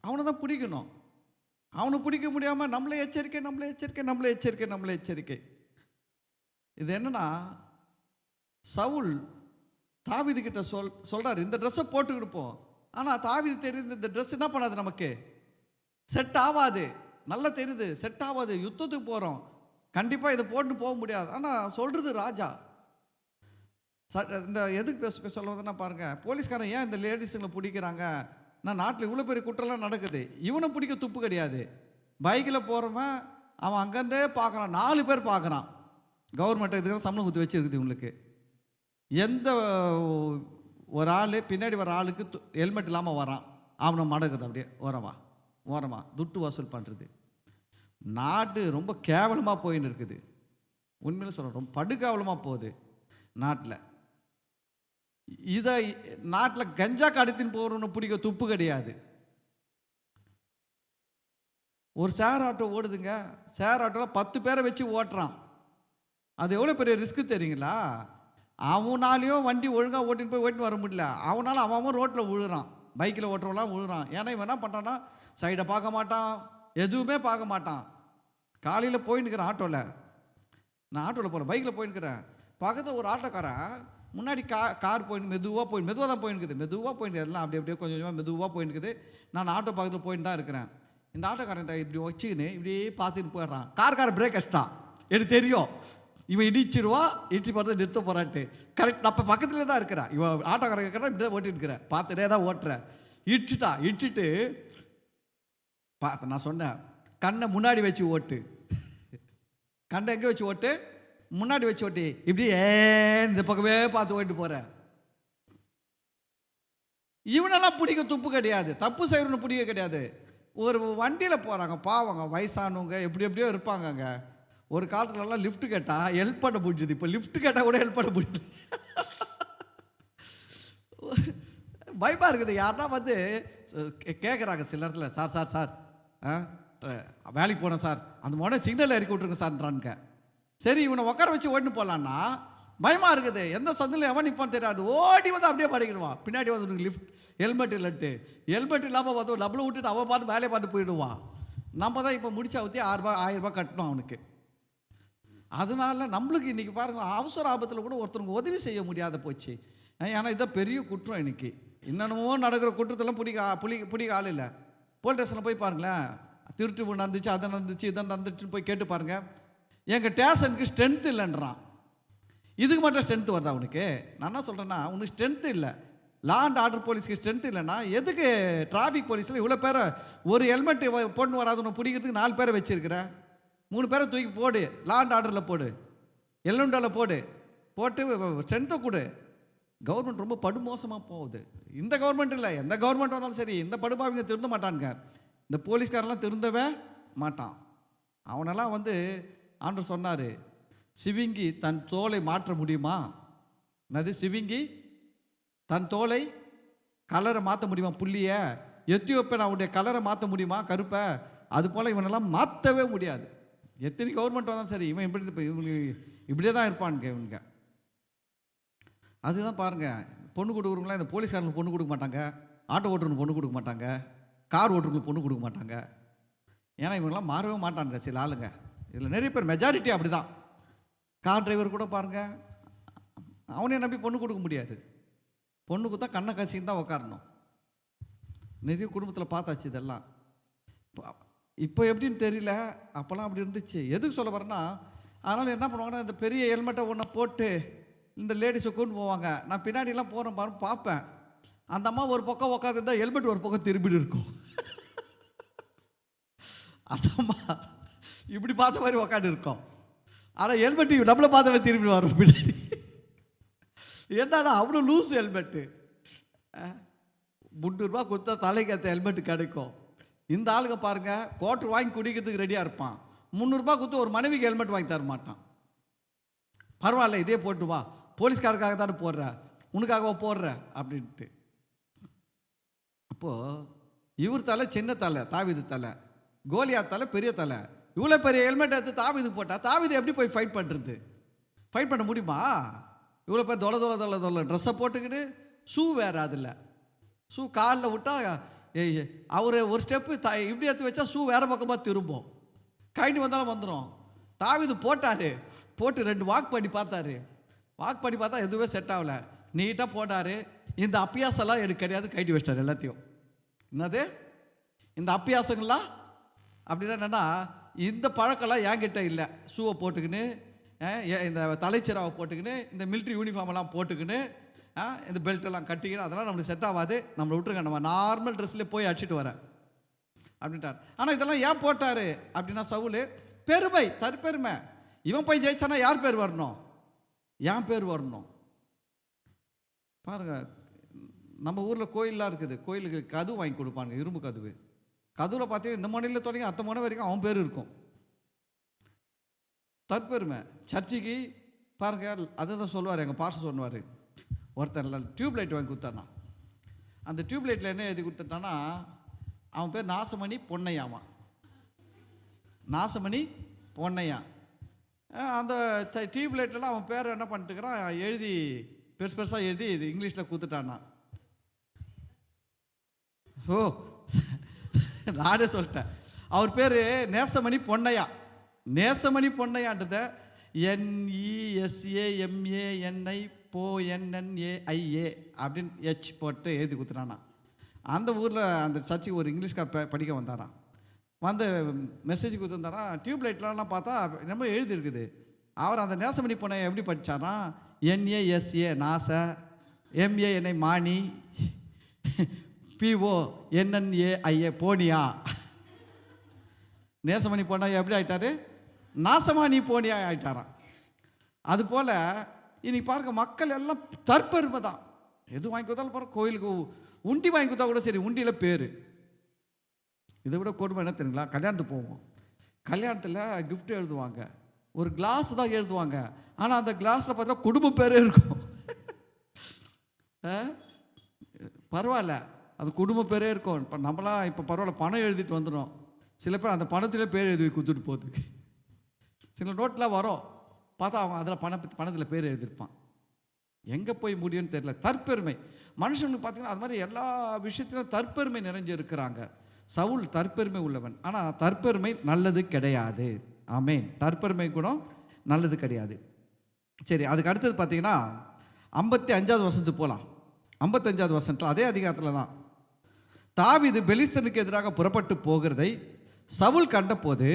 அவனை தான் பிடிக்கணும். அவனை பிடிக்க முடியாமல் நம்மளே எச்சரிக்கை நம்மளே எச்சரிக்கை நம்மளே எச்சரிக்கை நம்மளே எச்சரிக்கை. இது என்னன்னா, சவுல் தாவீது கிட்ட சொல்றாரு இந்த ட்ரெஸ்ஸை போட்டுக்கிட்டு போ. ஆனால் தாவீது தெரியுது இந்த ட்ரெஸ் என்ன பண்ணாது, நமக்கு செட் ஆகாது. நல்லா தெரியுது செட் ஆகாது. யுத்தத்துக்கு போகிறோம், கண்டிப்பாக இதை போட்டு போக முடியாது. ஆனால் சொல்கிறது ராஜா. இந்த எதுக்கு சொல்ல வந்தேன்னா பாருங்கள், போலீஸ்காரன் ஏன் இந்த லேடிஸுங்களை பிடிக்கிறாங்க? நான் நாட்டில் இவ்வளோ பெரிய குற்றம்லாம் நடக்குது, இவனை பிடிக்க துப்பு கிடையாது. பைக்கில் போகிறவன் அவன் அங்கேருந்தே பார்க்குறான், 4 பேர் பார்க்குறான். கவர்மெண்ட் இதுக்கு சம்பளம் குத்தி வச்சுருக்குது இவங்களுக்கு. எந்த ஒரு ஆள் பின்னாடி வர ஆளுக்கு ஹெல்மெட் இல்லாமல் வரான், அவனை மடக்குது, அப்படியே ஓரமா துட்டு வசூல் பண்ணுறது. நாடு ரொம்ப கேவலமாக போயின்னு இருக்குது. உண்மையில சொல்கிறேன், ரொம்ப படுகேவலமாக போகுது நாட்டில். இதை நாட்டில் கஞ்சா கடத்தின்னு போகிறவனு பிடிக்க துப்பு கிடையாது. ஒரு ஷேர் ஆட்டோ ஓடுதுங்க, ஷேர் ஆட்டோவில் 10 பேரை வச்சு ஓட்டுறான். அது எவ்வளோ பெரிய ரிஸ்க்கு தெரியுங்களா? அவனாலையும் வண்டி ஒழுங்காக ஓட்டின்னு போய் ஓட்டின்னு வர முடியல. அவனால அவன் ரோட்டில் விழுறான், பைக்கில் ஓட்டுறவெல்லாம் விழுறான். ஏன்னா இவன் என்ன பண்ணுறான்னா, சைடை பார்க்க மாட்டான், எதுவுமே பார்க்க மாட்டான். காலையில் போயின்னுக்கிறேன் ஆட்டோவில், நான் ஆட்டோவில் போகிறேன், பைக்கில் போயின்னுக்கிறேன். பக்கத்தில் ஒரு ஆட்டோக்காரன் முன்னாடி கார் போயின்னு மெதுவாக தான் போயின்னுக்குது, எல்லாம் அப்படியே கொஞ்சம் கொஞ்சமாக மெதுவாக போயின்னுக்குது. நான் ஆட்டோ பக்கத்தில் போயின்னு தான் இருக்கிறேன். இந்த ஆட்டோக்காரன் இப்படி வச்சுக்கின்னு இப்படியே பார்த்துட்டு போயிடுறான். கார் பிரேக் அடிச்சிட்டான், எனக்கு தெரியும் இவன் இடிச்சிடுவான், இடிச்சு பார்த்து நிறுத்த போறான்ட்டு. கரெக்ட் நம்ம பக்கத்துலேயே தான் இருக்கிறான். இவன் ஆட்டோக்காரன் இருக்கிறான், இப்படி தான் ஓட்டிட்டு இருக்கிறேன், பார்த்துட்டே தான் ஓட்டுறேன். இடிச்சுட்டு பார்த்து நான் சொன்னேன், கண்ணை முன்னாடி வச்சு ஓட்டு. கண்ணை எங்கே வச்சு ஓட்டு? முன்னாடி வச்சு ஓட்டி, இப்படி இந்த பக்கமே பார்த்து ஓட்டு போற. இவனெல்லாம் பிடிக்க துப்பு கிடையாது, தப்பு செய்யணும்னு பிடிக்க கிடையாது. ஒரு வண்டியில் போகிறாங்க, பாவங்க வயசானவங்க எப்படியோ இருப்பாங்கங்க. ஒரு காலத்துலலாம் லிஃப்ட் கேட்டால் ஹெல்ப் பண்ண முடிஞ்சுது, இப்போ லிஃப்ட் கேட்டால் கூட ஹெல்ப் பண்ண முடியுது. பயமாக இருக்குது. யாருன்னா வந்து கேட்குறாங்க சில இடத்துல, சார் வேலைக்கு போனேன் சார், அந்த மோட சிக்னல் இறக்கி விட்ருங்க சார்ன்றானுங்க. சரி இவனை உட்கார வச்சு ஓடின்னு போகலான்னா பயமாக இருக்குது. எந்த சந்தில் எவன் நிற்பான்னு தெரியாது, ஓடி வந்து அப்படியே படிக்கிடுவான். பின்னாடி வந்து லிஃப்ட் ஹெல்மெட் இல்லைன்ட்டு, ஹெல்மெட் இல்லாமல் வந்து நம்மளை விட்டுட்டு அவன் பார்த்து வேலையை பார்த்து போயிடுவான். நம்ம தான் இப்போ முடிச்சா ஊற்றி 1000 ரூபாய் கட்டணும் அவனுக்கு. அதனால நம்மளுக்கு இன்றைக்கி பாருங்கள், அவசர ஆபத்தில் கூட ஒருத்தருக்கு உதவி செய்ய முடியாத போச்சு. ஏன்னா இதான் பெரிய குற்றம். இன்னைக்கு என்னென்னமோ நடக்கிற குற்றத்தெல்லாம் பிடிக்க ஆள் இல்லை. போலீஸ் ஸ்டேஷனில் போய் பாருங்களேன், திருட்டு நடந்துச்சு, அதை நடந்துச்சு, இதை நடந்துச்சுன்னு போய் கேட்டு பாருங்கள். எங்கள் ஸ்டேஷனுக்கு ஸ்ட்ரென்த் இல்லைன்றான். இதுக்கு மட்டும் ஸ்ட்ரென்த் வருதா அவனுக்கு? நான் என்ன சொல்கிறேன்னா, உனக்கு ஸ்ட்ரென்த் இல்லை, லா அண்ட் ஆர்டர் போலீஸ்க்கு ஸ்ட்ரென்த் இல்லைன்னா எதுக்கு டிராஃபிக் போலீஸில் இவ்வளோ பேரை ஒரு ஹெல்மெட் போட்டு வராதுன்னு பிடிக்கிறதுக்கு 4 பேரை வச்சுருக்கிற? 3 பேரை தூக்கி போடு, லா அண்ட் ஆர்டரில் போடு, எல்லுண்டாவில் போட்டு ஸ்ட்ரென்த்தை கொடு. கவர்மெண்ட் ரொம்ப படுமோசமாக போகுது. இந்த கவர்மெண்ட் இல்லை, எந்த கவர்மெண்ட் வந்தாலும் சரி, இந்த படுபாவிங்க திருந்த மாட்டானுங்க. இந்த போலீஸ்காரெல்லாம் திருந்தவே மாட்டான். அவனெல்லாம் வந்து ஆண்டவர் சொன்னார், சிவிங்கி தன் தோலை மாற்ற முடியுமா? என்னது சிவிங்கி தன் தோலை கலரை மாற்ற முடியுமா? புள்ளிய எத்தியோப்பியன் அவனுடைய கலரை மாற்ற முடியுமா? கருப்பை. அது போல் இவனெல்லாம் மாற்றவே முடியாது. எத்தனை கவர்மெண்ட் வந்தாலும் சரி, இவன் இப்படியே தான் இருப்பானுங்க இவனுங்க. அதுதான் பாருங்கள், பொண்ணு கொடுக்குறவங்களாம் இந்த போலீஸ்காரங்களுக்கு பொண்ணு கொடுக்க மாட்டாங்க, ஆட்டோ ஓட்டுறவங்களுக்கு பொண்ணு கொடுக்க மாட்டாங்க, கார் ஓட்டுறவங்களுக்கு பொண்ணு கொடுக்க மாட்டாங்க. ஏன்னா இவங்கெல்லாம் மாறவே மாட்டானுங்க சில ஆளுங்க. இதில் நிறைய பேர் மெஜாரிட்டி அப்படி தான். கார் டிரைவர் கூட பாருங்கள், அவனே நம்பி பொண்ணு கொடுக்க முடியாது. பொண்ணு கொடுத்தா கண்ணை கசின்னு தான் உக்காரணும். நிறைய குடும்பத்தில் பார்த்தாச்சு இதெல்லாம். இப்போ எப்படின்னு தெரியல, அப்போல்லாம் அப்படி இருந்துச்சு. எதுக்கு சொல்ல வரேன்னா, அதனால் என்ன பண்ணுவாங்கன்னா, இந்த பெரிய ஹெல்மெட்டை ஒன்றை போட்டு இந்த லேடிஸை கொண்டு போவாங்க. நான் பின்னாடிலாம் போகிறேன் பாருங்க, பார்ப்பேன். அந்த அம்மா ஒரு பக்கம் உட்காந்துருந்தா ஹெல்மெட் ஒரு பக்கம் திரும்பிட்டு இருக்கும். அந்த அம்மா இப்படி பார்த்த மாதிரி உக்காந்து இருக்கும், ஆனால் ஹெல்மெட் நம்மளை பார்த்த மாதிரி திரும்பி வரும் பின்னாடி. என்னன்னா அவ்வளோ லூஸ் ஹெல்மெட்டு. 300 ரூபா கொடுத்தா தலைக்கு ஏற்ற ஹெல்மெட்டு கிடைக்கும். இந்த ஆளுங்க பாருங்க, கோட்டர் வாங்கி குடிக்கிறதுக்கு ரெடியாக இருப்பான். 300 ரூபா கொடுத்து ஒரு மனைவிக்கு ஹெல்மெட் வாங்கி தர மாட்டான். பரவாயில்ல இதே போட்டு வா, போலீஸ்காரருக்காக தானே போடுற, உனக்காக போடுற அப்படின்ட்டு. அப்போது இவர் தலை சின்ன தலை, தாவீது தலை, கோலியாத் தலை பெரிய தலை. இவ்வளோ பெரிய ஹெல்மெட் எடுத்து தாவீது போட்டால் தாவீது எப்படி போய் ஃபைட் பண்ணுறது? ஃபைட் பண்ண முடியுமா? இவ்வளோ பேர் தொலை ட்ரெஸ்ஸை போட்டுக்கிட்டு, ஷூ வேறு, அதில் ஷூ காலில் விட்டால் அவர் ஒரு ஸ்டெப்பு இப்படி எடுத்து வச்சா ஷூ வேறு பக்கமாக திரும்பும், கைட்டு வந்தாலும் வந்துடும். தாவீது போட்டு 2 வாக் பண்ணி பார்த்தாரு. வாக் பண்ணி பார்த்தா எதுவுமே செட் ஆகலை. நீட்டாக போட்டார். இந்த அப்பியாசெல்லாம் எனக்கு கிடையாது, கைட்டு வச்சிட்டார் எல்லாத்தையும். என்னது இந்த அப்பியாசங்கள்லாம்? அப்படின்னா என்னென்னா, இந்த பழக்கம்லாம் என்கிட்ட இல்லை. ஷூவை போட்டுக்கின்னு, இந்த தலைச்சிராவை போட்டுக்கின்னு, இந்த மிலிட்ரி யூனிஃபார்மெல்லாம் போட்டுக்கின்னு, இந்த பெல்ட்டெல்லாம் கட்டிக்கின்னு, அதெல்லாம் நம்மளுக்கு செட் ஆகாது, நம்மளை விட்டுருங்க, நம்ம நார்மல் ட்ரெஸ்லேயே போய் அடிச்சுட்டு வரேன் அப்படின்ட்டார். ஆனால் இதெல்லாம் ஏன் போட்டார் அப்படின்னா, சவுல் பெருமை, தற்பெருமை. இவன் போய் ஜெயிச்சானா யார் பேர் வரணும்? என் பேர் வரணும். பாருங்க, நம்ம ஊரில் கோயிலெலாம் இருக்குது, கோயிலுக்கு கதவு வாங்கி கொடுப்பாங்க, இரும்பு கதவு. கதவுல பார்த்தீங்கன்னா இந்த முனையில் தொடங்கி அத்த முனை வரைக்கும் அவன் பேர் இருக்கும். தற்பெருமை. சர்ச்சுக்கு பாருங்க, அதுதான் சொல்லுவார், எங்கள் பாஸ்டர் சொல்லுவார், ஒருத்தர் டியூப் லைட் வாங்கி கொடுத்தானா, அந்த டியூப் லைட்டில் என்ன எழுதி கொடுத்துட்டானா, அவன் பேர் நாசமணி பொன்னையாமா. நாசமணி பொன்னையா. அந்த டியூப் லைட்லாம் அவன் பேர் என்ன பண்ணிட்டுக்கிறான், எழுதி பெருசு பெருசாக எழுதி இது இங்கிலீஷில் கொடுத்துட்டானா. ஓ, நானே சொல்லிட்டேன். அவர் பேர் நேசமணி பொன்னையா. நேசமணி பொன்னையான்றத NESAMANI PONNAIA அப்படின்னு H போட்டு எழுதி கொடுத்துட்டானா. அந்த ஊரில் அந்த சர்ச்சுக்கு ஒரு இங்கிலீஷ்கார் படிக்க வந்தாராம். வந்து மெசேஜ் கொடுத்துருந்தாராம். டியூப் லைட்லாம் பார்த்தா ரொம்ப எழுதி இருக்குது. அவர் அந்த நேசமணி பொன்னையா எப்படி படித்தாரா, NASA நாச, MANI மாணி, PONNAIA போனியா. நேசமணி பொன்னையா எப்படி ஆயிட்டாரு, நாசமானி போனியா ஆயிட்டாராம். அதுபோல் இன்னைக்கு பாருங்க, மக்கள் எல்லாம் தற்பெருமை தான். எது வாங்கி கொடுத்தாலும் பாருங்க, கோயிலுக்கு உண்டி வாங்கி கொடுத்தா கூட சரி, உண்டியில் பேர். இதை விட கொடுமை என்ன தெரியுங்களா, கல்யாணத்துக்கு போவோம், கல்யாணத்தில் கிஃப்ட் எழுதுவாங்க, ஒரு கிளாஸ் தான் எழுதுவாங்க, ஆனால் அந்த கிளாஸில் பார்த்தா குடும்ப பேரே இருக்கும். பரவாயில்ல, அது குடும்ப பேரே இருக்கும். இப்போ நம்மளாம் இப்போ பரவாயில்ல, பணம் எழுதிட்டு வந்துடும். சில பேர் அந்த பணத்திலே பேர் எழுதி கொடுத்துட்டு போகுது. சில நோட்டில் வரும், பார்த்தா அவன் அதில் பணத்தில் பேர் எழுதியிருப்பான். எங்கே போய் முடியும்னு தெரியல. தற்பெருமை. மனுஷனுக்கு பார்த்தீங்கன்னா அது மாதிரி எல்லா விஷயத்திலும் தற்பெருமை நிறைஞ்சு இருக்கிறாங்க. சவுல் தற்பெருமை உள்ளவன். ஆனால் தற்பெருமை நல்லது கிடையாது. ஆமென். தற்பெருமை கூட நல்லது கிடையாது. சரி, அதுக்கு அடுத்தது பார்த்தீங்கன்னா 55வது வசனத்துக்கு போகலாம். 55வது வசனத்தில் அதே அதிகாரத்தில் தான், தாவீது பெலிஸ்தனுக்கு எதிராக புறப்பட்டு போகிறதை சவுல் கண்டபோது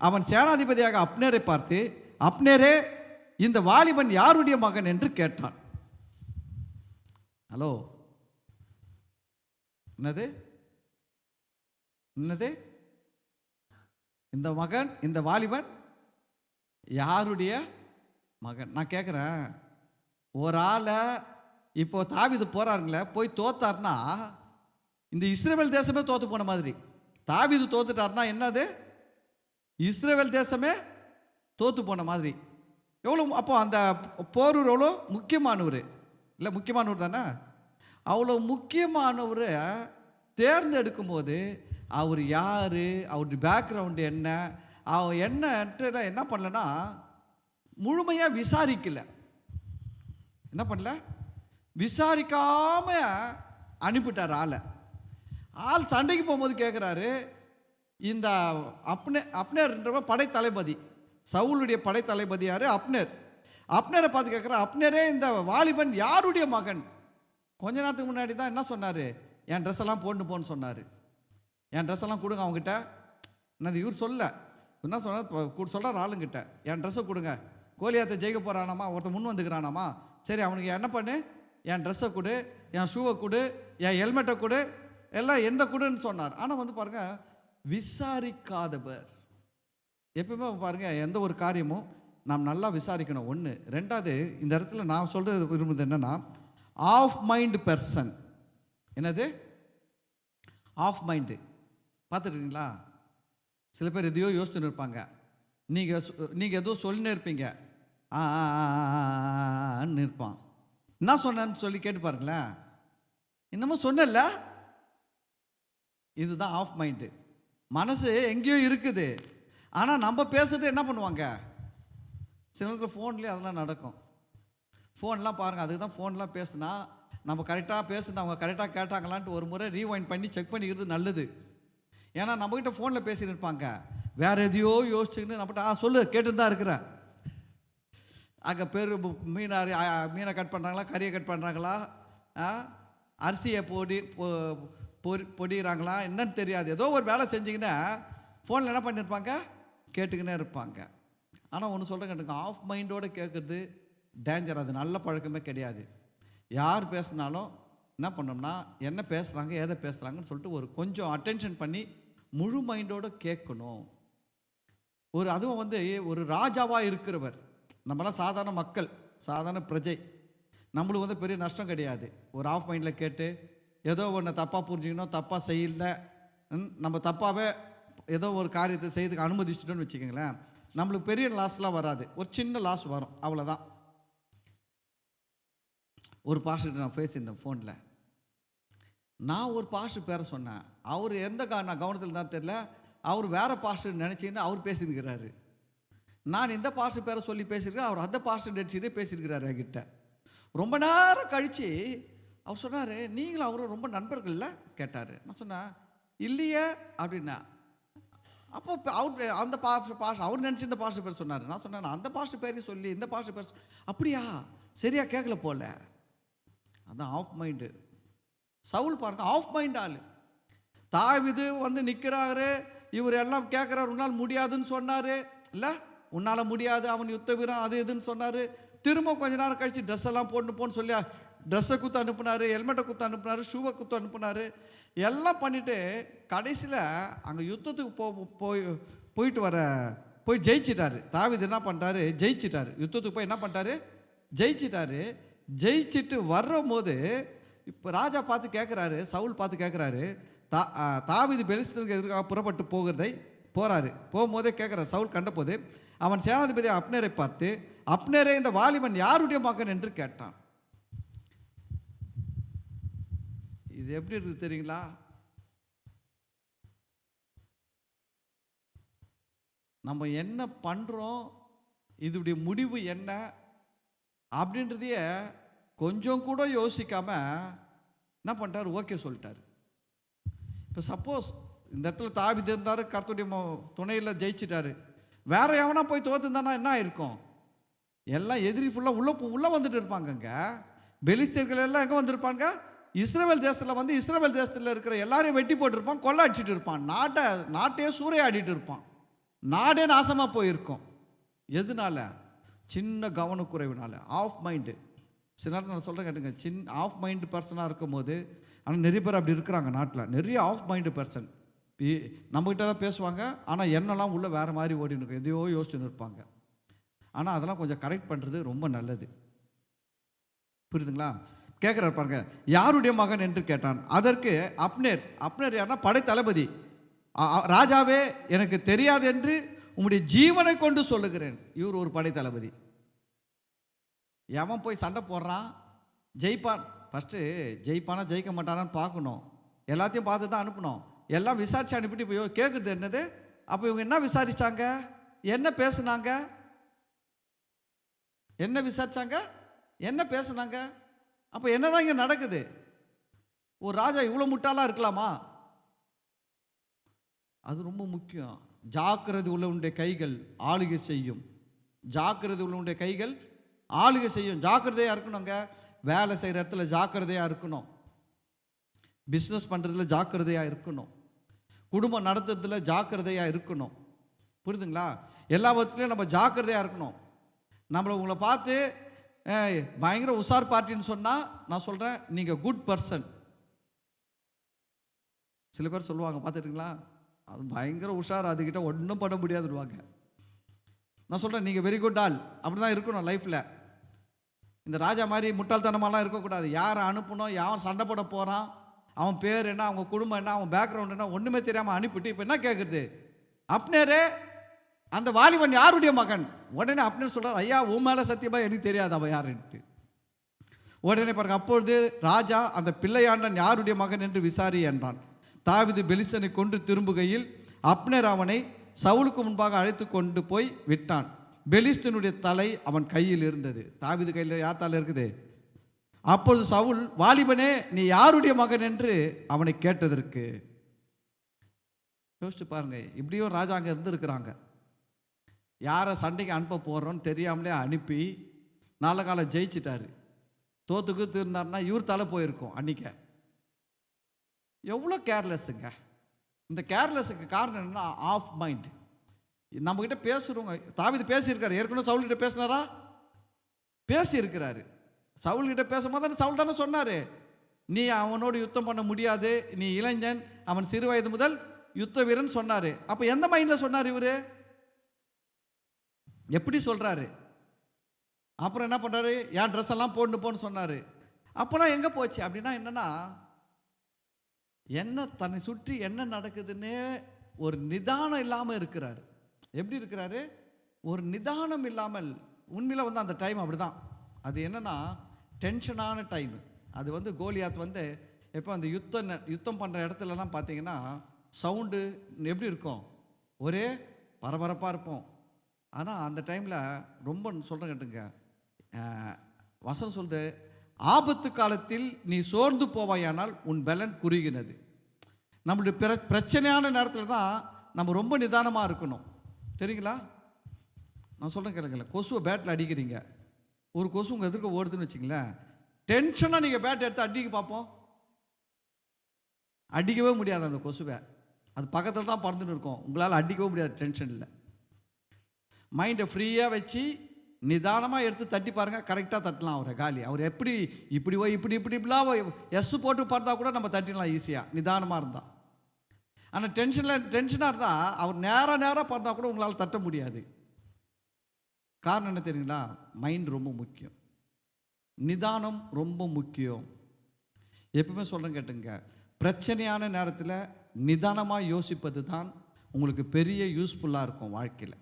அவன் சேனாதிபதியாக அப்னேரை பார்த்து, அப்னேரே, இந்த வாலிபன் யாருடைய மகன் என்று கேட்டான். ஹலோ, என்னது என்னது, இந்த மகன், இந்த வாலிபன் யாருடைய மகன்? நான் கேட்குறேன், ஒரு ஆளை இப்போ தாவீது போறாருங்களே, போய் தோத்தார்னா இந்த இஸ்ரவேல் தேசமே தோத்து போன மாதிரி. தாவீது தோத்துட்டார்னா என்னது, இஸ்ரவேல் தேசமே தோத்து போன மாதிரி. எவ்வளோ அப்போ அந்த போரூர் எவ்வளோ முக்கியமானவர் இல்லை, முக்கியமானவர் தானே. அவ்வளோ முக்கியமானவர் தேர்ந்தெடுக்கும் போது அவர் யார், அவருடைய பேக்ரவுண்டு என்ன, அவன் என்ன பண்ணலன்னா முழுமையாக விசாரிக்கல. என்ன பண்ணல, விசாரிக்காம அனுப்பிட்டார் ஆளை. ஆள் சண்டைக்கு போகும்போது கேட்குறாரு, இந்த அப்னேர்ன்றவன் படைத்தளபதி, சவுலுடைய படைத்தளபதி யார், அப்னேர். அப்னேரை பார்த்து கேட்குறான், அப்னேரே, இந்த வாலிபன் யாருடைய மகன்? கொஞ்ச நேரத்துக்கு முன்னாடி தான் என்ன சொன்னார், என் ட்ரெஸ் எல்லாம் போன்னு சொன்னார். என் ட்ரெஸ் எல்லாம் கொடுங்க அவங்ககிட்ட. என்னது இவர் சொல்ல, என்ன சொன்னார், சொல்கிறார் ஆளுங்கிட்ட, என் ட்ரெஸ்ஸை கொடுங்க. கோலியாத்தை ஜெயிக்க போகிறானாமா, ஒருத்தர் முன் வந்துக்கிறானாமா, சரி அவனுக்கு என்ன பண்ணு, என் ட்ரெஸ்ஸை கொடு, என் ஷூவை கொடு, என் ஹெல்மெட்டை கொடு, எல்லாம் எந்த கொடுன்னு சொன்னார். ஆனால் வந்து பாருங்க, விசாரிக்காதவர். எப்பவுமே பாருங்க, எந்த ஒரு காரியமும் நாம் நல்லா விசாரிக்கணும். ஒன்று. ரெண்டாவது, இந்த இடத்துல நான் சொல்றது விரும்புறது என்னன்னா, ஆஃப் மைண்ட் பெர்சன். என்னது ஆஃப் மைண்டு? பார்த்துருக்கீங்களா? சில பேர் எதையோ யோசிச்சுன்னு இருப்பாங்க, நீங்கள் எதோ சொல்லினே இருப்பீங்க, ஆன்னு இருப்பான். என்ன சொன்னேன்னு சொல்லி கேட்டு பாருங்களேன், இன்னமும் சொன்னல. இதுதான் ஆஃப் மைண்டு. மனசு எங்கேயோ இருக்குது, ஆனால் நம்ம பேசுறது என்ன பண்ணுவாங்க, சில நேரத்தில் ஃபோன்லேயே அதெல்லாம் நடக்கும். ஃபோன்லாம் பாருங்கள், அதுக்கு தான் ஃபோன்லாம் பேசுனா நம்ம கரெக்டாக பேசுனா அவங்க கரெக்டாக கேட்டாங்களான்ட்டு ஒரு முறை ரீவைண்ட் பண்ணி செக் பண்ணிக்கிறது நல்லது. ஏன்னா நம்மக்கிட்ட ஃபோனில் பேசின்னு இருப்பாங்க, வேறு எதையோ யோசிச்சுக்கின்னு நம்மகிட்ட சொல்லு கேட்டுன்னு தான் இருக்கிறேன். அங்கே பேர் மீனை கட் பண்ணுறாங்களா, கறியை கட் பண்ணுறாங்களா, அரிசியை பொடிகிறாங்களா என்னன்னு தெரியாது. ஏதோ ஒரு வேலை செஞ்சிங்கன்னா ஃபோனில் என்ன பண்ணியிருப்பாங்க, கேட்டுக்கினே இருப்பாங்க. ஆனால் ஒன்று சொல்கிறேன் கேட்டுங்க, ஆஃப் மைண்டோடு கேட்குறது டேஞ்சர். அது நல்ல பழக்கமே கிடையாது. யார் பேசினாலும் என்ன பண்ணோம்னா, என்ன பேசுகிறாங்க எதை பேசுகிறாங்கன்னு சொல்லிட்டு ஒரு கொஞ்சம் அட்டென்ஷன் பண்ணி முழு மைண்டோடு கேட்கணும். அதுவும் ஒரு ராஜாவாக இருக்கிறவர், நம்மளாம் சாதாரண மக்கள், சாதாரண பிரஜை, நம்மளுக்கு பெரிய நஷ்டம் கிடையாது. ஒரு ஆஃப் மைண்டில் கேட்டு ஏதோ ஒன்று தப்பாக புரிஞ்சுக்கணும், தப்பாக செய்யல, நம்ம தப்பாகவே ஏதோ ஒரு காரியத்தை செய்யறதுக்கு அனுமதிச்சிட்டோன்னு வச்சுக்கோங்களேன், நம்மளுக்கு பெரிய லாஸ்லாம் வராது, ஒரு சின்ன லாஸ் வரும், அவ்வளோதான். ஒரு பாஸ்டர்கிட்ட நான் பேசியிருந்தேன் ஃபோனில். நான் ஒரு பாஸ்டர் பேரை சொன்னேன். அவர் எந்த கவனத்தில் தான் தெரியல, அவர் வேற பாஸ்டர் நினச்சின்னு அவர் பேசியிருக்கிறாரு. நான் இந்த பாஸ்டர் பேரை சொல்லி பேசியிருக்கிறேன், அவர் அந்த பாஸ்டர் நினச்சிட்டு பேசியிருக்கிறாரு என்கிட்ட. ரொம்ப நேரம் கழித்து அவர் சொன்னார், நீங்களும் அவரும் ரொம்ப நண்பர்கள்ல கேட்டார். நான் சொன்னேன், இல்லையே அப்படின்னா. அப்போ அவர் அந்த பாஸ்டர் அவர் நினச்சி இந்த பாஸ்டர் பேர் சொன்னார். நான் சொன்னேன், அந்த பாஸ்டர் பேரையும் சொல்லி இந்த பாஸ்டர் பேர் அப்படியா, சரியா கேட்கல போல. அதான் ஆஃப் மைண்டு. சவுல் பாருங்க, ஆஃப் மைண்ட் ஆள். தாவீது நிற்கிறாரு, இவர் எல்லாம் கேட்குறாரு, உன்னால் முடியாதுன்னு சொன்னார் இல்லை, உன்னால் முடியாது, அவன் யுத்த வீரன் அது இதுன்னு சொன்னார். திரும்ப கொஞ்ச நேரம் கழிச்சு ட்ரெஸ் எல்லாம் போன்னு சொல்லி ட்ரெஸ்ஸை குத்து அனுப்புனார், ஹெல்மெட்டை குத்து அனுப்புனார், ஷூவை குத்து அனுப்புனார், எல்லாம் பண்ணிவிட்டு கடைசியில் அங்கே யுத்தத்துக்கு போய் ஜெயிச்சிட்டாரு. தாவீது என்ன பண்ணுறாரு, ஜெயிச்சிட்டாரு. யுத்தத்துக்கு போய் என்ன பண்ணிட்டாரு, ஜெயிச்சிட்டாரு. ஜெயிச்சுட்டு வர்றபோது இப்போ ராஜா பார்த்து கேட்குறாரு, சவுல் பார்த்து கேட்குறாரு, தாவீது பெலிஸ்தருக்கு எதிர்க்காக புறப்பட்டு போகிறாரு. போகும்போதே கேட்குறாரு, சவுல் கண்ட போது அவன் சேனாதிபதி அப்னேரை பார்த்து, அப்னேரே, இந்த வாலிபன் யாருடைய மகன் என்று கேட்டான். இது எப்படி இருக்குது தெரியுங்களா? நம்ம என்ன பண்ணுறோம், இதோடைய முடிவு என்ன அப்படின்றதைய கொஞ்சம் கூட யோசிக்காம என்ன பண்ணிட்டாரு, ஓகே சொல்லிட்டாரு. இப்போ சப்போஸ் இந்த இடத்துல தாவீது இருந்தார், கர்த்தருடைய துணையில் ஜெயிச்சிட்டாரு, வேற எவனா போய் தோத்துந்தானா என்ன ஆயிருக்கும்? எல்லாம் எதிரி ஃபுல்லாக உள்ள வந்துட்டு இருப்பாங்கங்க. பெலிஸ்தர்கள் எல்லாம் எங்கே வந்திருப்பாங்க, இஸ்ரவேல் தேசத்தில் இஸ்ரவேல் தேசத்தில் இருக்கிற எல்லாரையும் வெட்டி போட்டிருப்பான், கொள்ளை அடிச்சுட்டு இருப்பான், நாட்டையே சூறையாடிட்டு இருப்பான், நாடே நாசமாக போயிருக்கும். எதனால? சின்ன கவனக்குறைவுனால, ஆஃப் மைண்டு. சில நேரத்தில் நான் சொல்கிறேன் கேட்டுங்க, ஆஃப் மைண்டு பர்சனாக இருக்கும் போது, ஆனால் நிறைய பேர் அப்படி இருக்கிறாங்க நாட்டில், நிறைய ஆஃப் மைண்டு பர்சன். நம்மகிட்ட தான் பேசுவாங்க, ஆனால் என்னெல்லாம் உள்ள வேறு மாதிரி ஓடின்னு இருக்கும், எதையோ யோசிச்சுன்னு இருப்பாங்க. ஆனால் அதெல்லாம் கொஞ்சம் கரெக்ட் பண்ணுறது ரொம்ப நல்லது. புரியுதுங்களா? கேட்குறாரு பாருங்க, யாருடைய மகன் என்று கேட்டான். அதற்கு அப்னேர் யாருன்னா படை தளபதி. ராஜாவே, எனக்கு தெரியாது என்று உம்முடைய ஜீவனை கொண்டு சொல்லுகிறேன். இவர் ஒரு படை தளபதி. எவன் போய் சண்டை போடுறான், ஜெயிப்பான். ஃபஸ்ட்டு ஜெயிப்பானா ஜெயிக்க மாட்டானான்னு பார்க்கணும், எல்லாத்தையும் பார்த்து தான் அனுப்பணும். எல்லாம் விசாரிச்சு அனுப்பிட்டு இப்போ கேட்குறது என்னது, அப்போ இவங்க என்ன விசாரிச்சாங்க, என்ன பேசுனாங்க, என்ன விசாரிச்சாங்க, என்ன பேசுனாங்க, அப்போ என்னதான் இங்கே நடக்குது? ஒரு ராஜா இவ்வளோ முட்டாளாக இருக்கலாமா? அது ரொம்ப முக்கியம். ஜாக்கிரதை உள்ளவனுடைய கைகள் ஆளுகை செய்யும். ஜாக்கிரதை உள்ளவனுடைய கைகள் ஆளுகை செய்யும். ஜாக்கிரதையாக இருக்கணுங்க. வேலை செய்கிற இடத்துல ஜாக்கிரதையாக இருக்கணும், பிஸ்னஸ் பண்ணுறதுல ஜாக்கிரதையாக இருக்கணும், குடும்பம் நடத்துறதுல ஜாக்கிரதையாக இருக்கணும். புரியுதுங்களா? எல்லா விதத்துலையும் நம்ம ஜாக்கிரதையாக இருக்கணும். உங்களை பார்த்து பயங்கர உஷார் பார்ட்டின்னு சொன்னால் நான் சொல்கிறேன், நீங்கள் குட் பர்சன். சில பேர் சொல்லுவாங்க, பார்த்துட்டுங்களா, அது பயங்கர உஷார், அதுக்கிட்ட ஒன்றும் பண்ண முடியாதுடுவாங்க. நான் சொல்கிறேன், நீங்கள் வெரி குட் ஆள். அப்படி தான் இருக்கணும் லைஃப்பில். இந்த ராஜா மாதிரி முட்டாள்தனமாலாம் இருக்கக்கூடாது. யாரை அனுப்பணும், யார் சண்டை போட போகிறான், அவன் பேர் என்ன, அவங்க குடும்பம் என்ன, அவன் பேக்ரவுண்ட் என்ன, ஒன்றுமே தெரியாமல் அனுப்பிட்டு இப்போ என்ன கேட்குறது, அப்னேரே, அந்த வாலிபன் யாருடைய மகன்? உடனே அப்னேர் சொல்கிறார், ஐயா உன் மேலே சத்தியமாக எனக்கு தெரியாது அவன் யாருன்ட்டு. உடனே பாருங்க, அப்பொழுது ராஜா, அந்த பிள்ளையாண்டன் யாருடைய மகன் என்று விசாரி என்றான். தாவீது பெலிஸ்தனை கொண்டு திரும்புகையில் அப்னேர் அவனை சவுலுக்கு முன்பாக அழைத்து கொண்டு போய் விட்டான். பெலிஸ்தனுடைய தலை அவன் கையில் இருந்தது. தாவீது கையில் யார் தலை இருக்குது? அப்பொழுது சவுல், வாலிபனே, நீ யாருடைய மகன் என்று அவனை கேட்டதற்கு, யோசிச்சு பாருங்க, இப்படியும் ராஜா அங்கே இருந்துருக்கிறாங்க. யாரை சண்டைக்கு அனுப்ப போகிறோன்னு தெரியாமலே அனுப்பி நல்ல காலம் ஜெயிச்சிட்டாரு. தோத்துக்கு திருந்தாருன்னா இவர் தலை போயிருக்கும் அன்னைக்க. எவ்வளோ கேர்லெஸ்ஸுங்க. இந்த கேர்லெஸ்ஸுக்கு காரணம் என்னன்னா ஆஃப் மைண்ட். நம்மக்கிட்ட பேசுகிறவங்க, தாவீது பேசியிருக்காரு. ஏற்கனவே சவுல்கிட்ட பேசினாரா? பேசியிருக்கிறாரு. சவுல்கிட்ட பேசும்போது தானே சவுல் தானே சொன்னார், நீ அவனோடு யுத்தம் பண்ண முடியாது, நீ இளைஞன், அவன் சிறு வயது முதல் யுத்த வீரன் சொன்னார். அப்போ எந்த மைண்டில் சொன்னார் இவர்? எப்படி சொல்கிறாரு? அப்புறம் என்ன பண்ணுறாரு? என் ட்ரெஸ் எல்லாம் போன்னு சொன்னார். அப்போலாம் எங்கே போச்சு? அப்படின்னா என்னென்னா, என்ன தன்னை சுற்றி என்ன நடக்குதுன்னு ஒரு நிதானம் இல்லாமல் இருக்கிறாரு. எப்படி இருக்கிறாரு? ஒரு நிதானம் இல்லாமல். உண்மையில் வந்து அந்த டைம் அப்படி தான். அது என்னென்னா டென்ஷனான டைம். அது வந்து கோலியாத் வந்து எப்போ அந்த யுத்தம் பண்ணுற இடத்துலலாம் பார்த்தீங்கன்னா சவுண்டு எப்படி இருக்கும்? ஒரே பரபரப்பாக இருப்போம். ஆனால் அந்த டைமில் ரொம்ப சொல்கிறேன் கேட்டுங்க, வசனம் சொல்லுது, ஆபத்து காலத்தில் நீ சோர்ந்து போவாயானால் உன் பலன் குறுகினது. நம்மளுடைய பிரச்சனையான நேரத்தில் தான் நம்ம ரொம்ப நிதானமாக இருக்கணும். தெரியுங்களா? நான் சொல்கிறேன் கேளுங்கள, கொசுவை பேட்டில் அடிக்கிறீங்க, ஒரு கொசு உங்கள் எதிர்க்க ஓடுதுன்னு வச்சிங்களேன், டென்ஷனாக நீங்கள் பேட் எடுத்து அடிக்க பார்ப்போம், அடிக்கவே முடியாது அந்த கொசுவை. அது பக்கத்தில் தான் பறந்துன்னு இருக்கும், உங்களால் அடிக்கவே முடியாது. டென்ஷன் இல்லை. மைண்டை ஃப்ரீயாக வச்சு நிதானமாக எடுத்து தட்டி பாருங்கள், கரெக்டாக தட்டலாம் அவரை. காலி. அவர் எப்படி இப்படி இப்படிலாம் எஸ் போட்டு பார்த்தா கூட நம்ம தட்டிடலாம் ஈஸியாக, நிதானமாக இருந்தால். ஆனால் டென்ஷனாக இருந்தால் அவர் நேராக பார்த்தா கூட உங்களால் தட்ட முடியாது. காரணம் என்ன தெரியுங்களா? மைண்ட் ரொம்ப முக்கியம், நிதானம் ரொம்ப முக்கியம். எப்பவுமே சொல்கிறேன் கேட்டுங்க, பிரச்சனையான நேரத்தில் நிதானமாக யோசிப்பது தான் உங்களுக்கு பெரிய யூஸ்ஃபுல்லாக இருக்கும் வாழ்க்கையில்.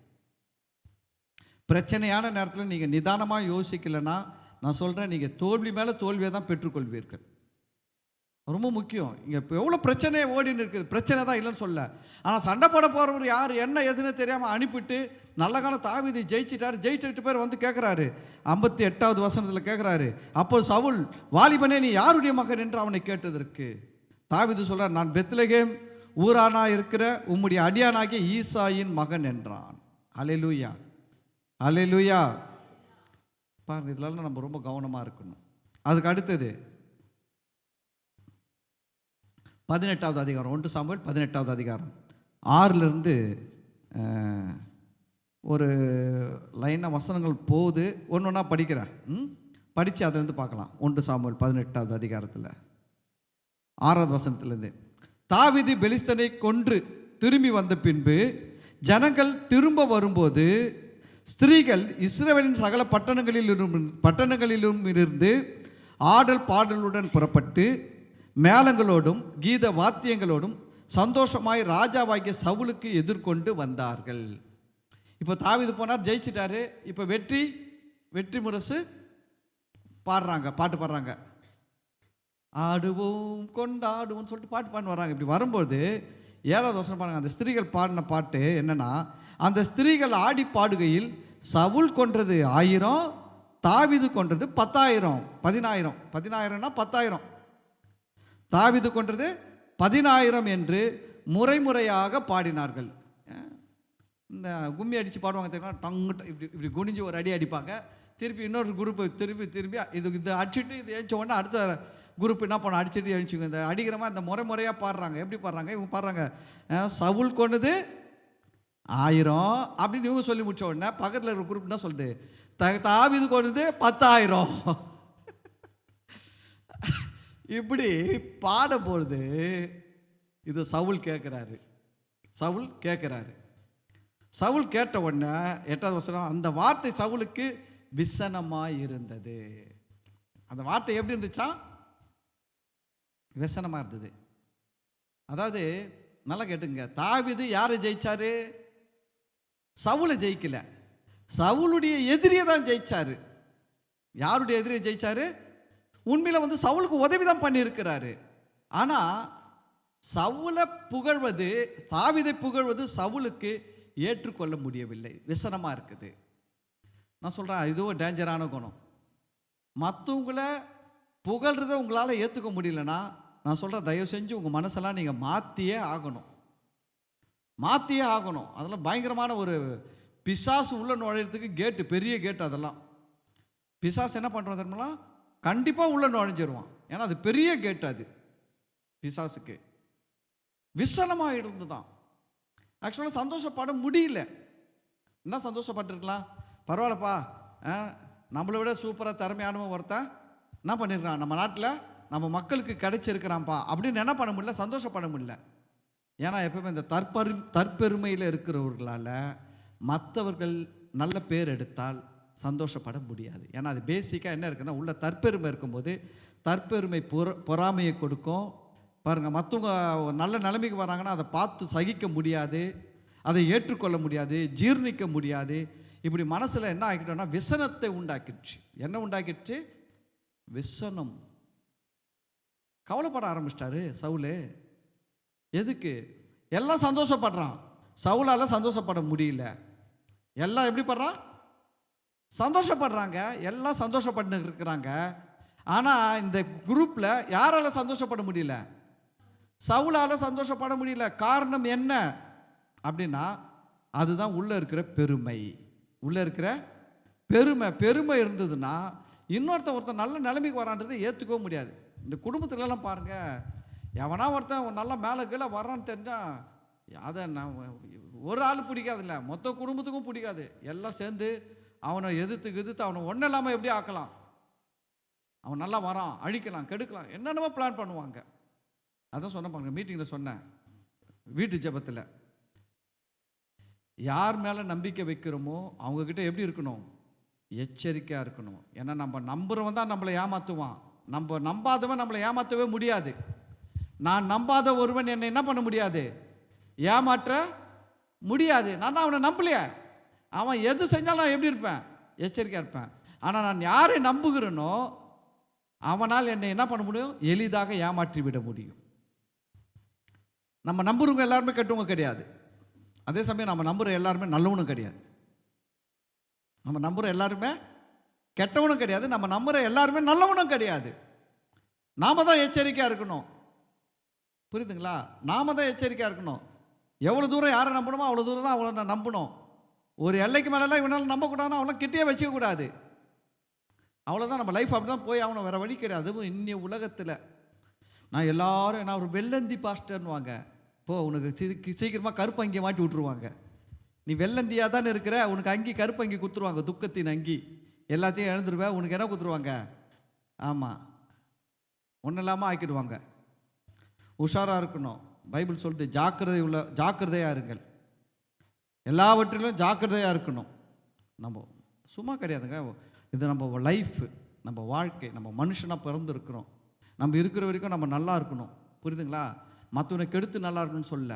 பிரச்சனையான நேரத்தில் நீங்கள் நிதானமாக யோசிக்கலைன்னா, நான் சொல்கிறேன், நீங்கள் தோல்வி மேலே தோல்வியை தான் பெற்றுக்கொள்வீர்கள். ரொம்ப முக்கியம். இங்கே இப்போ எவ்வளோ பிரச்சனையே ஓடின்னு இருக்குது, பிரச்சனை தான் இல்லைன்னு சொல்ல. ஆனால் சண்டை போட போகிறவர் யார் என்ன எதுன்னு தெரியாமல் அனுப்பிட்டு நல்ல காலம் தாவீது ஜெயிச்சிட்டார். ஜெயிச்சிட்டு பேர் வந்து கேட்குறாரு, 58வது வசனத்தில் கேட்குறாரு, அப்போ சவுல், வாலிபனே நீ யாருடைய மகன் என்று அவனை கேட்டதற்கு தாவீது சொல்கிறார், நான் பெத்லகேம் ஊரானா இருக்கிற உம்முடைய அடியானாகிய ஈசாயின் மகன் என்றான். அல்லேலூயா, அல்லேலூயா. பாருங்க, இதெல்லாம் நம்ம ரொம்ப கவனமாக இருக்கணும். அதுக்கு அடுத்தது 18வது அதிகாரம், 1 சாமுவேல் 18வது அதிகாரம் 6லிருந்து ஒரு லைனாக வசனங்கள் போகுது, ஒன்று ஒன்றா படிக்கிறேன். படித்து அதிலேருந்து பார்க்கலாம். 1 சாமுவேல் 18வது அதிகாரத்தில் 6வது வசனத்திலேருந்து, தாவீது பெலிஸ்தனை கொன்று திரும்பி வந்த பின்பு ஜனங்கள் திரும்ப வரும்போது ஸ்திரீகள் இஸ்ரவேலின் சகல பட்டணங்களிலும் இருந்து ஆடல் பாடலுடன் புறப்பட்டு மேளங்களோடும் கீத வாத்தியங்களோடும் சந்தோஷமாய் ராஜாவாகிய சவுலுக்கு எதிர்கொண்டு வந்தார்கள். இப்போ தாவீது போனார், ஜெயிச்சிட்டாரு. இப்போ வெற்றி முரசு பாடுறாங்க, பாட்டு பாடுறாங்க, ஆடுவோம் கொண்டாடுவோம் சொல்லிட்டு பாட்டு பாடின்னு வராங்க. இப்படி வரும்போது 7வது வசனம் பாருங்க, அந்த ஸ்திரீகள் பாடின பாட்டு என்னன்னா, அந்த ஸ்திரீகள் ஆடி பாடுகையில் சவுல் கொன்றது 1000, தாவீது கொன்றது 10,000. 10,000னா 10,000, தாவீது கொன்றது 10,000 என்று முறையாக பாடினார்கள். இந்த கும்மி அடித்து பாடுவாங்க தெரியுமா, டங்கு இப்படி குனிஞ்சு ஒரு அடி அடிப்பாங்க, திருப்பி இன்னொரு குரூப்பு திருப்பி இது அடிச்சுட்டு இது ஏஞ்ச உடனே அடுத்த குரூப் என்ன பண்ண அடிச்சுட்டு எழுச்சிங்க. இந்த அடிக்கிற மாதிரி இந்த முறையாக பாடுறாங்க. எப்படி பாடுறாங்க? இவங்க பாடுறாங்க, சவுல் கொண்டது 1000 அப்படின்னு இவங்க சொல்லி முடிச்ச உடனே பக்கத்தில் இருக்கிற குரூப் என்ன சொல்லுது, தாவீது கொண்டது 10,000. இப்படி பாடும்பொழுது இது சவுல் கேட்குறாரு. சவுல் கேட்ட உடனே 8வது வசனம், அந்த வார்த்தை சவுலுக்கு விசனமாய் இருந்தது. அந்த வார்த்தை எப்படி இருந்துச்சா? விசனமாக இருந்தது. அதாவது நல்லா கேட்டுங்க, தாவீது யாரை ஜெயிச்சாரு? சவுலை ஜெயிக்கல, சவுளுடைய எதிரியை தான் ஜெயிச்சாரு. யாருடைய எதிரியை ஜெயிச்சாரு? உண்மையில வந்து சவுலுக்கு உதவி தான் பண்ணியிருக்கிறாரு. ஆனால் சவுலை புகழ்வது, தாவீதை புகழ்வது சவுலுக்கு ஏற்றுக்கொள்ள முடியவில்லை, விசனமாக இருக்குது. நான் சொல்கிறேன், இதுவும் டேஞ்சரான குணம். மற்றவங்களை புகழ்றதை உங்களால் ஏற்றுக்க முடியலன்னா, நான் சொல்கிறேன், தயவு செஞ்சு உங்கள் மனசெல்லாம் நீங்கள் மாற்றியே ஆகணும். அதெல்லாம் பயங்கரமான ஒரு பிசாசு உள்ள நுழையிறதுக்கு கேட்டு, பெரிய கேட்டு. அதெல்லாம் பிசாசு என்ன பண்ணுறது தெரியுமா? கண்டிப்பாக உள்ள நுழைஞ்சிருவான். ஏன்னா அது பெரிய கேட்டு. அது பிசாசுக்கு விசனமாக இருந்து தான் ஆக்சுவலாக சந்தோஷப்பட முடியல. என்ன சந்தோஷப்பட்டிருக்கலாம், பரவாயில்லப்பா, நம்மளை விட சூப்பராக திறமையானவன் ஒருத்தன் என்ன பண்ணியிருக்கான், நம்ம நாட்டில் நம்ம மக்களுக்கு கிடைச்சிருக்கிறான்ப்பா அப்படின்னு என்ன பண்ண முடியல, சந்தோஷப்பட முடியல. ஏன்னா எப்பவுமே இந்த தற்பெருமையில் இருக்கிறவர்களால் மற்றவர்கள் நல்ல பேர் எடுத்தால் சந்தோஷப்பட முடியாது. ஏன்னா அது பேசிக்காக என்ன இருக்குன்னா, உள்ள தற்பெருமை இருக்கும்போது தற்பெருமை பொறாமையை கொடுக்கும். பாருங்கள், மற்றவங்க நல்ல நிலைமைக்கு வராங்கன்னா அதை பார்த்து சகிக்க முடியாது, அதை ஏற்றுக்கொள்ள முடியாது, ஜீர்ணிக்க முடியாது. இப்படி மனசில் என்ன ஆகிட்டோம்னா விசனத்தை உண்டாக்கிடுச்சு. என்ன உண்டாக்கிடுச்சு? விசனம். கவலைப்பட ஆரம்பிச்சிட்டாரு சவுலு. எதுக்கு? எல்லாம் சந்தோஷப்படுறான், சவுலால் சந்தோஷப்பட முடியல. எல்லாம் எப்படி படுறான்? சந்தோஷப்படுறாங்க, எல்லாம் சந்தோஷப்பட்டு இருக்கிறாங்க. ஆனால் இந்த குரூப்பில் யாரால சந்தோஷப்பட முடியல? சவுலால் சந்தோஷப்பட முடியல. காரணம் என்ன அப்படின்னா, அதுதான் உள்ள இருக்கிற பெருமை. உள்ள இருக்கிற பெருமை. பெருமை இருந்ததுன்னா ஒருத்தன் நல்ல நிலைமைக்கு வரான்றதை ஏற்றுக்கவும் முடியாது. இந்த குடும்பத்துலலாம் பாருங்க, எவனா ஒருத்தன் நல்லா மேலே கீழே வர்றான்னு தெரிஞ்சா அதை ஒரு ஆள் பிடிக்காதுல்ல, மொத்த குடும்பத்துக்கும் பிடிக்காது. எல்லாம் சேர்ந்து அவனை எதிர்த்து அவனை ஒன்றும் இல்லாமல் எப்படி ஆக்கலாம், அவன் நல்லா வரான், அழிக்கலாம், கெடுக்கலாம், என்னென்னமோ பிளான் பண்ணுவாங்க. அதான் சொன்ன மீட்டிங்கில் சொன்னேன், வீட்டு ஜெபத்தில் யார் மேலே நம்பிக்கை வைக்கிறோமோ அவங்கக்கிட்ட எப்படி இருக்கணும்? எச்சரிக்கையாக இருக்கணும். ஏன்னா நம்ம நம்புறவன் தான் நம்மளை ஏமாற்றுவான். நம்ம நம்பாதவன் நம்மளை ஏமாற்றவே முடியாது. நான் நம்பாத ஒருவன் என்னை என்ன பண்ண முடியாது? ஏமாற்ற முடியாது. நான் தான் அவனை நம்பலையே, அவன் எது செஞ்சாலும் நான் எப்படி இருப்பேன்? எச்சரிக்கையாக இருப்பேன். ஆனால் நான் யாரை நம்புகிறேனோ அவனால் என்னை என்ன பண்ண முடியும்? எளிதாக ஏமாற்றி விட முடியும். நம்ம நம்புறவங்க எல்லாருமே கெட்டவங்க கிடையாது, அதே சமயம் நம்ம நம்புகிற எல்லாருமே நல்லவனும் கிடையாது. நம்ம நம்புகிற எல்லாருமே கெட்டவனும் கிடையாது, நம்ம நம்புகிற எல்லாருமே நல்லவனும் கிடையாது. நாம தான் எச்சரிக்கையாக இருக்கணும். புரியுதுங்களா? நாம தான் எச்சரிக்கையாக இருக்கணும். எவ்வளோ தூரம் யாரை நம்பணுமோ அவ்வளோ தூரம் தான் அவளை நான் நம்பணும். ஒரு எல்லைக்கு மேலெல்லாம் இவனால் நம்பக்கூடாதுன்னா அவனை கிட்டே வச்சுக்கக்கூடாது. அவ்வளோதான், நம்ம லைஃப் அப்படி தான் போய் அவனை வேறு வழி கிடையாது. அதுவும் இன்னைய உலகத்தில் நான் எல்லாரும் என்ன ஒரு வெள்ளந்தி பாஸ்டர்னு வாங்க, இப்போ உனக்கு சீக்கிரமாக கருப்பு அங்கி மாட்டி விட்ருவாங்க. நீ வெள்ளந்தியாக தானே இருக்கிற, உனக்கு அங்கி கருப்பு அங்கி கொடுத்துருவாங்க, துக்கத்தின் அங்கி. எல்லாத்தையும் இழந்துருவேன், உனக்கு என்ன கொடுத்துருவாங்க? ஆமாம், ஒன்றும் இல்லாமல் ஆக்கிடுவாங்க. உஷாராக இருக்கணும். பைபிள் சொல்லுது, ஜாக்கிரதையாக இருங்கள், எல்லாவற்றிலும் ஜாக்கிரதையாக இருக்கணும். நம்ம சும்மா கிடையாதுங்க, இது நம்ம லைஃப், நம்ம வாழ்க்கை, நம்ம மனுஷனாக பிறந்திருக்கிறோம். நம்ம இருக்கிற வரைக்கும் நம்ம நல்லா இருக்கணும். புரியுதுங்களா? மற்றவனை கெடுத்து நல்லா இருக்கணும்னு சொல்ல,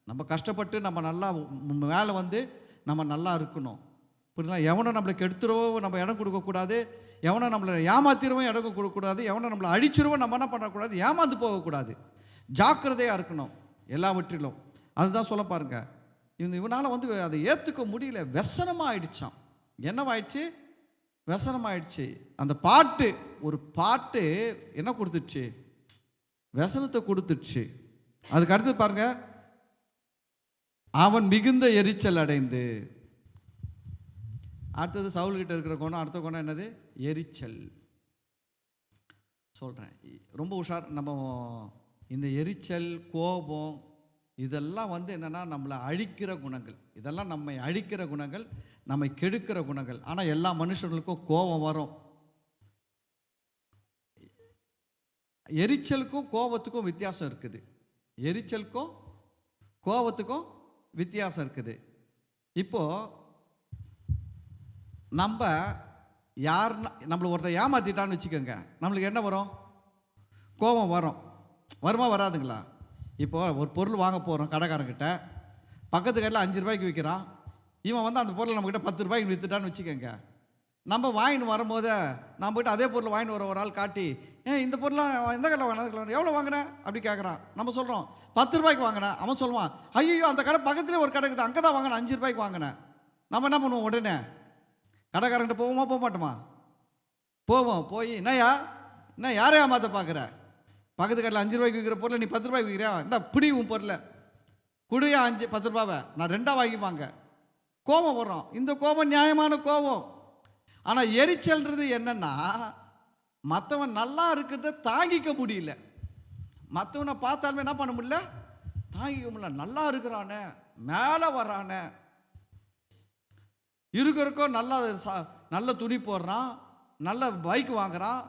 நம்ம கஷ்டப்பட்டு நம்ம நல்லா மேலே வந்து நம்ம நல்லா இருக்கணும். புரியுதுங்களா? எவனை நம்மளை கெடுத்துருவோ நம்ம இடம் கொடுக்கக்கூடாது, எவனை நம்மளை ஏமாத்திரவும் இடம் கொடுக்கக்கூடாது, எவனை நம்மளை அழிச்சிருவோம் நம்ம என்ன பண்ணக்கூடாது, ஏமாந்து போகக்கூடாது. ஜாக்கிரதையாக இருக்கணும் எல்லாவற்றிலும். அதுதான் சொல்ல பாருங்க, இவனால் வந்து அதை ஏற்றுக்க முடியல, व्यसனமாக ஆயிடுச்சான். என்னவாயிடுச்சு? व्यसனமாயிடுச்சு. அந்த பாட்டு, ஒரு பாட்டு என்ன கொடுத்துடுச்சு? व्यसனத்தை கொடுத்துடுச்சு. அதுக்கு அடுத்து பாருங்க, அவன் மிகுந்த எரிச்சல் அடைந்து. அடுத்தது சவுல்கிட்ட இருக்கிற குணம், அடுத்த குணம் என்னது? எரிச்சல். சொல்கிறேன், ரொம்ப உஷார். நம்ம இந்த எரிச்சல், கோபம், இதெல்லாம் வந்து என்னென்னா நம்மளை அழிக்கிற குணங்கள். இதெல்லாம் நம்மை அழிக்கிற குணங்கள், நம்மை கெடுக்கிற குணங்கள். ஆனால் எல்லா மனுஷர்களுக்கும் கோபம் வரும். எரிச்சலுக்கும் கோபத்துக்கும் வித்தியாசம் இருக்குது. எரிச்சலுக்கும் கோபத்துக்கும் வித்தியாசம் இருக்குது. இப்போ நம்ம நம்மளை ஒருத்தர் ஏமாத்திட்டான்னு வச்சுக்கோங்க, நம்மளுக்கு என்ன வரும்? கோபம் வரும். வருமா வராதுங்களா? இப்போ ஒரு பொருள் வாங்க போகிறோம் கடைக்காரங்கிட்ட, பக்கத்து கடையில் 5 ரூபாய்க்கு விற்கிறான். இவன் வந்து அந்த பொருளை நம்மக்கிட்ட 10 ரூபாய்க்கு விற்றுட்டான்னு வச்சுக்கோங்க. நம்ம வாங்கின்னு வரும்போது நம்ம கிட்ட அதே பொருள் வாங்கின்னு வர ஒரு ஆள் காட்டி, இந்த பொருளை எந்த கடையில் வாங்கினது, எவ்வளோ வாங்கினேன் அப்படி கேட்குறான். நம்ம சொல்கிறோம் 10 ரூபாய்க்கு வாங்கினேன். அவன் சொல்லுவான், ஐயோ அந்த கடை பக்கத்துலேயே ஒரு கடை இருக்குது, அங்கே தான் வாங்கினேன், 5 ரூபாய்க்கு வாங்கினேன். நம்ம என்ன பண்ணுவோம்? உடனே கடைக்காரங்கிட்ட போவோமா போக மாட்டோமா? போவோம். போய் என்ன யாரையா மாற்ற பார்க்குற, பக்கத்து கடையில் 5 ரூபாய்க்கு விற்கிற பொருளை நீ 10 ரூபாய்க்கு விற்கிறியா, இந்த பிடி உன் பொருளை குடியா 10 ரூபாவை நான் 2ஆக வாங்கிப்பாங்க. கோபம் வரும். இந்த கோபம் நியாயமான கோபம். ஆனால் எரிச்சல்ன்றது என்னன்னா, மற்றவன் நல்லா இருக்கிறத தாங்கிக்க முடியல. மற்றவனை பார்த்தாலுமே என்ன பண்ண முடியல, தாங்கிக்க முடியல. நல்லா இருக்கிறானே, மேலே வரானே, இருக்கிறக்கோ நல்ல நல்ல துணி போடுறான், நல்ல பைக் வாங்குறான்,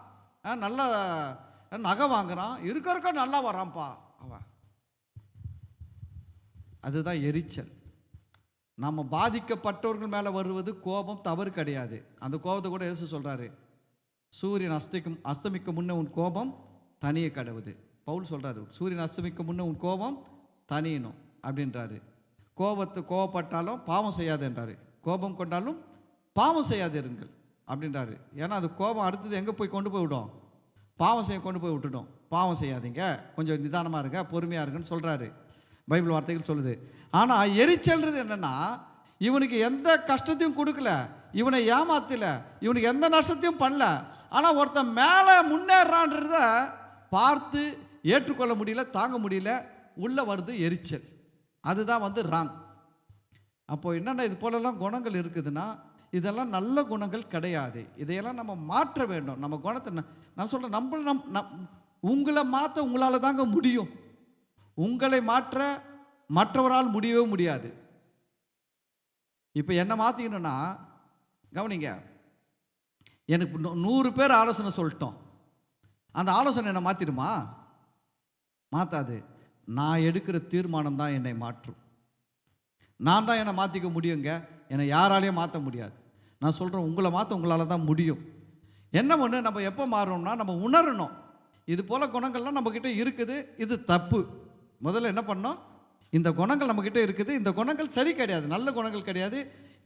நல்ல நகை வாங்குறான், இருக்கிறக்கோ நல்லா வரான்ப்பா அவன். அதுதான் எரிச்சல். நம்ம பாதிக்கப்பட்டவர்கள் மேலே வருவது கோபம் தவறு கிடையாது. அந்த கோபத்தை கூட இயேசு சொல்கிறாரு, சூரியன் அஸ்தமிக்க முன்னே உன் கோபம் தனிய கடவுது. பவுல் சொல்கிறாரு, சூரியன் அஸ்தமிக்க முன்னே உன் கோபம் தனியணும் அப்படின்றாரு. கோபப்பட்டாலும் பாவம் செய்யாதுன்றாரு, கோபம் கொண்டாலும் பாவம் செய்யாதிருங்கள் அப்படின்றாரு. ஏன்னா அது கோபம் அடுத்தது எங்கே போய் கொண்டு போய் விடும்? பாவம் செய்ய கொண்டு போய் விட்டுடும். பாவம் செய்யாதீங்க, கொஞ்சம் நிதானமாக இருங்க, பொறுமையாக இருங்கன்னு சொல்கிறாரு, பைபிள் வார்த்தைகள் சொல்லுது. ஆனால் எரிச்சல்றது என்னென்னா, இவனுக்கு எந்த கஷ்டத்தையும் கொடுக்கல, இவனை ஏமாத்தல, இவனுக்கு எந்த நஷ்டத்தையும் பண்ணல, ஆனால் ஒருத்தன் மேலே முன்னேறான்றத பார்த்து ஏற்றுக்கொள்ள முடியல, தாங்க முடியல, உள்ளே வருது எரிச்சல். அதுதான் வந்து ராங். அப்போ என்னென்ன இது போலலாம் குணங்கள் இருக்குதுன்னா, இதெல்லாம் நல்ல குணங்கள் கிடையாது. இதையெல்லாம் நம்ம மாற்ற வேண்டும். நம்ம குணத்தை நான் சொல்கிறேன், உங்களை மாற்ற உங்களால் தாங்க முடியும். உங்களை மாற்ற மற்றவரால் முடியவே முடியாது. இப்போ என்ன மாற்றிக்கணும்னா, கவனிங்க, எனக்கு 100 பேர் ஆலோசனை சொல்லிட்டோம், அந்த ஆலோசனை என்னை மாற்றிடுமா? மாற்றாது. நான் எடுக்கிற தீர்மானம் தான் என்னை மாற்றும். நான் தான் என்னை மாற்றிக்க முடியுங்க, என்னை யாராலையும் மாற்ற முடியாது. நான் சொல்கிறேன், உங்களை மாற்ற உங்களால் தான் முடியும். என்ன ஒன்று, நம்ம எப்போ மாறணும்னா, நம்ம உணரணும் இது போல் குணங்கள்லாம் நம்மக்கிட்ட இருக்குது, இது தப்பு. முதல்ல என்ன பண்ணோம், இந்த குணங்கள் நம்மக்கிட்ட இருக்குது, இந்த குணங்கள் சரி கிடையாது, நல்ல குணங்கள் கிடையாது,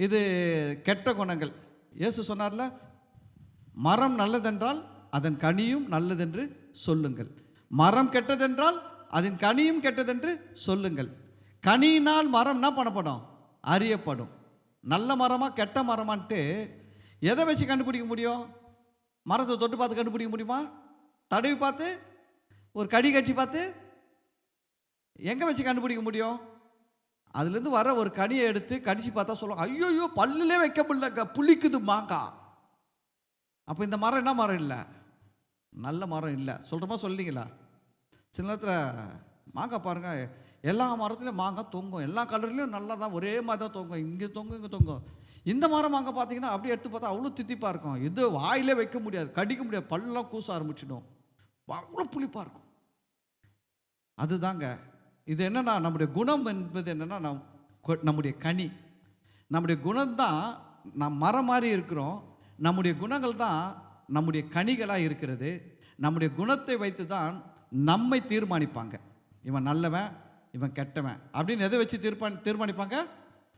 இது கெட்ட குணங்கள். இயேசு சொன்னார்ல, மரம் நல்லதென்றால் அதன் கனியும் நல்லதென்று சொல்லுங்கள், மரம் கெட்டதென்றால் அதன் கனியும் கெட்டதென்று சொல்லுங்கள். கனியினால் மரம் என்ன பண்ணப்படும்? அறியப்படும். நல்ல மரமா கெட்ட மரமான்ட்டு எதை வச்சு கண்டுபிடிக்க முடியும்? மரத்தை தொட்டு பார்த்து கண்டுபிடிக்க முடியுமா? தடவி பார்த்து, ஒரு கடி கட்சி பார்த்து எங்கே வச்சு கண்டுபிடிக்க முடியும்? அதுலேருந்து வர ஒரு கனியை எடுத்து கடிச்சு பார்த்தா சொல்லுவோம், ஐயோயோ பல்லுலே வைக்க முடியலங்க, புளிக்குது மாங்காய். அப்போ இந்த மரம் என்ன மரம் இல்லை? நல்ல மரம் இல்லை. சொல்கிறோமா சொல்லிங்களா? சில நேரத்தில் மாங்காய் பாருங்கள், எல்லா மரத்துலையும் மாங்காய் தொங்கும், எல்லா கலர்லேயும் நல்லா தான் ஒரே மாதிரி தான் தொங்கும், இங்கே தொங்கும் இங்கே தொங்கும். இந்த மரம் மாங்காய் பார்த்தீங்கன்னா அப்படியே எடுத்து பார்த்தா அவ்வளோ தித்திப்பாக இருக்கும், இது வாயிலே வைக்க முடியாது, கடிக்க முடியாது, பல்லெலாம் கூச ஆரம்பிச்சிடும், அவ்வளோ புளிப்பாக இருக்கும். அதுதாங்க இது. என்னென்னா, நம்முடைய குணம் என்பது என்னென்னா, நம்முடைய கனி, நம்முடைய குணம்தான். நாம் மரம் மாதிரி இருக்கிறோம், நம்முடைய குணங்கள் தான் நம்முடைய கனிகளாக இருக்கிறது. நம்முடைய குணத்தை வைத்து தான் நம்மை தீர்மானிப்பாங்க, இவன் நல்லவன் இவன் கெட்டவன் அப்படின்னு. எதை வச்சு தீர்மானிப்பாங்க?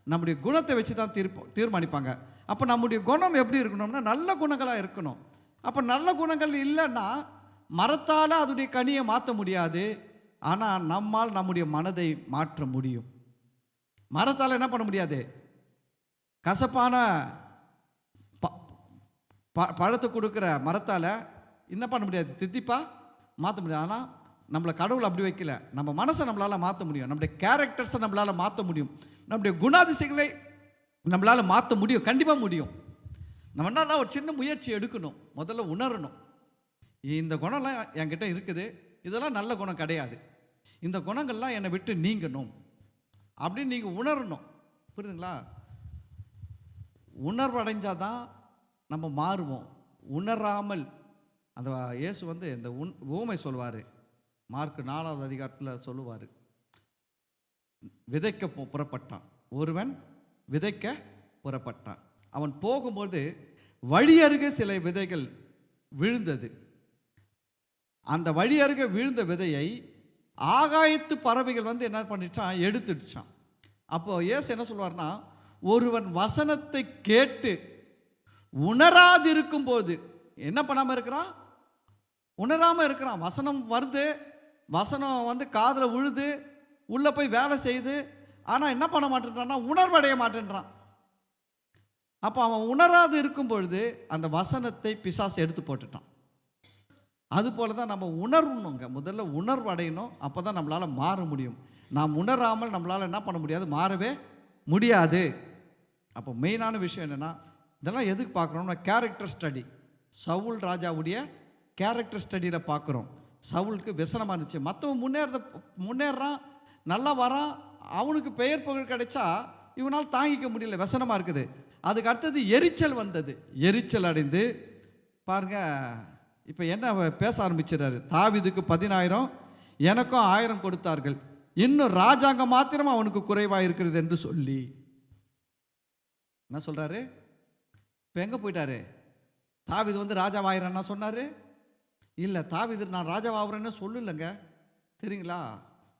நம்முடைய குணத்தை வச்சு தான் தீர்மானிப்பாங்க. அப்போ நம்முடைய குணம் எப்படி இருக்கணும்னா, நல்ல குணங்களாக இருக்கணும். அப்போ நல்ல குணங்கள் இல்லைன்னா மரத்தால் அதோடைய கனியை மாற்ற முடியாது, ஆனால் நம்மால் நம்முடைய மனதை மாற்ற முடியும். மரத்தால் என்ன பண்ண முடியாது? கசப்பான பழத்தை கொடுக்குற மரத்தால் என்ன பண்ண முடியாது? தித்திப்பா மாற்ற முடியாது. ஆனால் நம்மளை கடவுள் அப்படி வைக்கல, நம்ம மனசை நம்மளால் மாற்ற முடியும், நம்முடைய கேரக்டர்ஸை நம்மளால் மாற்ற முடியும், நம்முடைய குணாதிசயங்களை நம்மளால் மாற்ற முடியும், கண்டிப்பாக முடியும். நம்ம என்னன்னா ஒரு சின்ன முயற்சி எடுக்கணும், முதல்ல உணரணும், இந்த குணம்லாம் என்கிட்ட இருக்குது, இதெல்லாம் நல்ல குணம் கிடையாது, இந்த குணங்கள்லாம் என்னை விட்டு நீங்கணும் அப்படின்னு நீங்கள் உணரணும். புரியுதுங்களா? உணர்வடைஞ்சாதான் நம்ம மாறுவோம். உணராமல் அந்த இயேசு வந்து இந்த ஊமை சொல்வார், மார்க் 4வது அதிகாரத்தில் சொல்லுவார், விதைக்க புறப்பட்டான், ஒருவன் விதைக்க புறப்பட்டான். அவன் போகும்போது வழி அருகே சில விதைகள் விழுந்தது. அந்த வழி அருகே விழுந்த விதையை ஆகாயத்து பறவைகள் வந்து என்ன பண்ணிச்சான்? எடுத்துடுச்சான். அப்போ இயேசு என்ன சொல்வார்னா, ஒருவன் வசனத்தை கேட்டு உணராதிருக்கும் போது என்ன பண்ணாமல் இருக்கிறான்? உணராமல் இருக்கிறான். வசனம் வருது, வசனம் வந்து காதில் விழுது, உள்ளே போய் வேலை செய்யுது, ஆனால் என்ன பண்ண மாட்டேன்றான்னா, உணர்வடைய மாட்டேன்றான். அப்போ அவன் உணராது இருக்கும் பொழுது அந்த வசனத்தை பிசாசு எடுத்து போட்டுட்டான். அதுபோல தான் நம்ம உணர்வுங்க, முதல்ல உணர்வடையணும், அப்போ தான் நம்மளால் மாற முடியும். நாம் உணராமல் நம்மளால் என்ன பண்ண முடியாது? மாறவே முடியாது. அப்போ மெயினான விஷயம் என்னென்னா, இதெல்லாம் எதுக்கு பார்க்குறோம்னா, கேரக்டர் ஸ்டடி. சவுல் ராஜாவுடைய கேரக்டர் ஸ்டடியில் பார்க்குறோம். சவுலுக்கு விசனமாக இருந்துச்சு, மற்றவன் முன்னேறான், நல்லா வரான், அவனுக்கு பெயர் புகழ் கிடைச்சா இவனால் தாங்கிக்க முடியல, விசனமாக இருக்குது. அதுக்கு அடுத்தது எரிச்சல் வந்தது. எரிச்சல் அடைந்து பாருங்க, இப்போ என்ன பேச ஆரம்பிச்சிடறாரு, தாவீதுக்கு 10,000 எனக்கும் 1000 கொடுத்தார்கள், இன்னும் ராஜாங்கம் மாத்திரம் அவனுக்கு குறைவாக இருக்கிறது என்று சொல்லி என்ன சொல்றாரு? இப்போ எங்கே போயிட்டாரு? தாவீது வந்து ராஜாவாயிரன்னா சொன்னார்? இல்லை, தாவீது நான் ராஜாவாகிறேன்னு சொல்லலைங்க, தெரியுங்களா?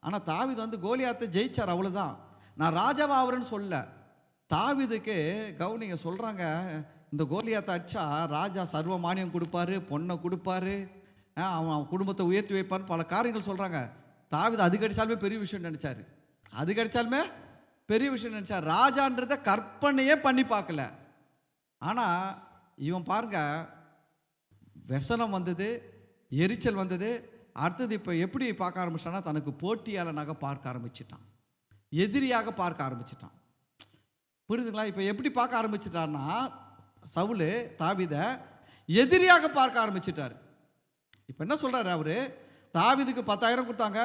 ஆனால் தாவீது வந்து கோலியாத்தை ஜெயிச்சார், அவ்வளோதான். நான் ராஜாவாகிறேன்னு சொல்ல. தாவீதுக்கு கவுனிங்க சொல்கிறாங்க, இந்த கோலியாத்தை அடிச்சா ராஜா சர்வ மானியம் கொடுப்பாரு, பொண்ணை கொடுப்பாரு, அவன் குடும்பத்தை உயர்த்தி வைப்பான்னு பல காரியங்கள் சொல்கிறாங்க. தாவீது அது கிடைச்சாலுமே பெரிய விஷயம் நினச்சாரு, அது கிடைச்சாலுமே பெரிய விஷயம் நினச்சார். ராஜான்றதை கற்பனையே பண்ணி பார்க்கல. ஆனால் இவன் பாருங்க, व्यसனம் வந்தது, எரிச்சல் வந்தது. அடுத்தது இப்போ எப்படி பார்க்க ஆரம்பிச்சிட்டான்னா, தனக்கு போட்டியாளனாக பார்க்க ஆரம்பிச்சிட்டான், எதிரியாக பார்க்க ஆரம்பிச்சிட்டான். புரியுதுங்களா? இப்போ எப்படி பார்க்க ஆரம்பிச்சிட்டான்னா, சவுல் தாவீதை எதிரியாக பார்க்க ஆரம்பிச்சிட்டார். இப்போ என்ன சொல்றாரு அவரு? தாவீதுக்கு 10,000 கொடுத்தாங்க,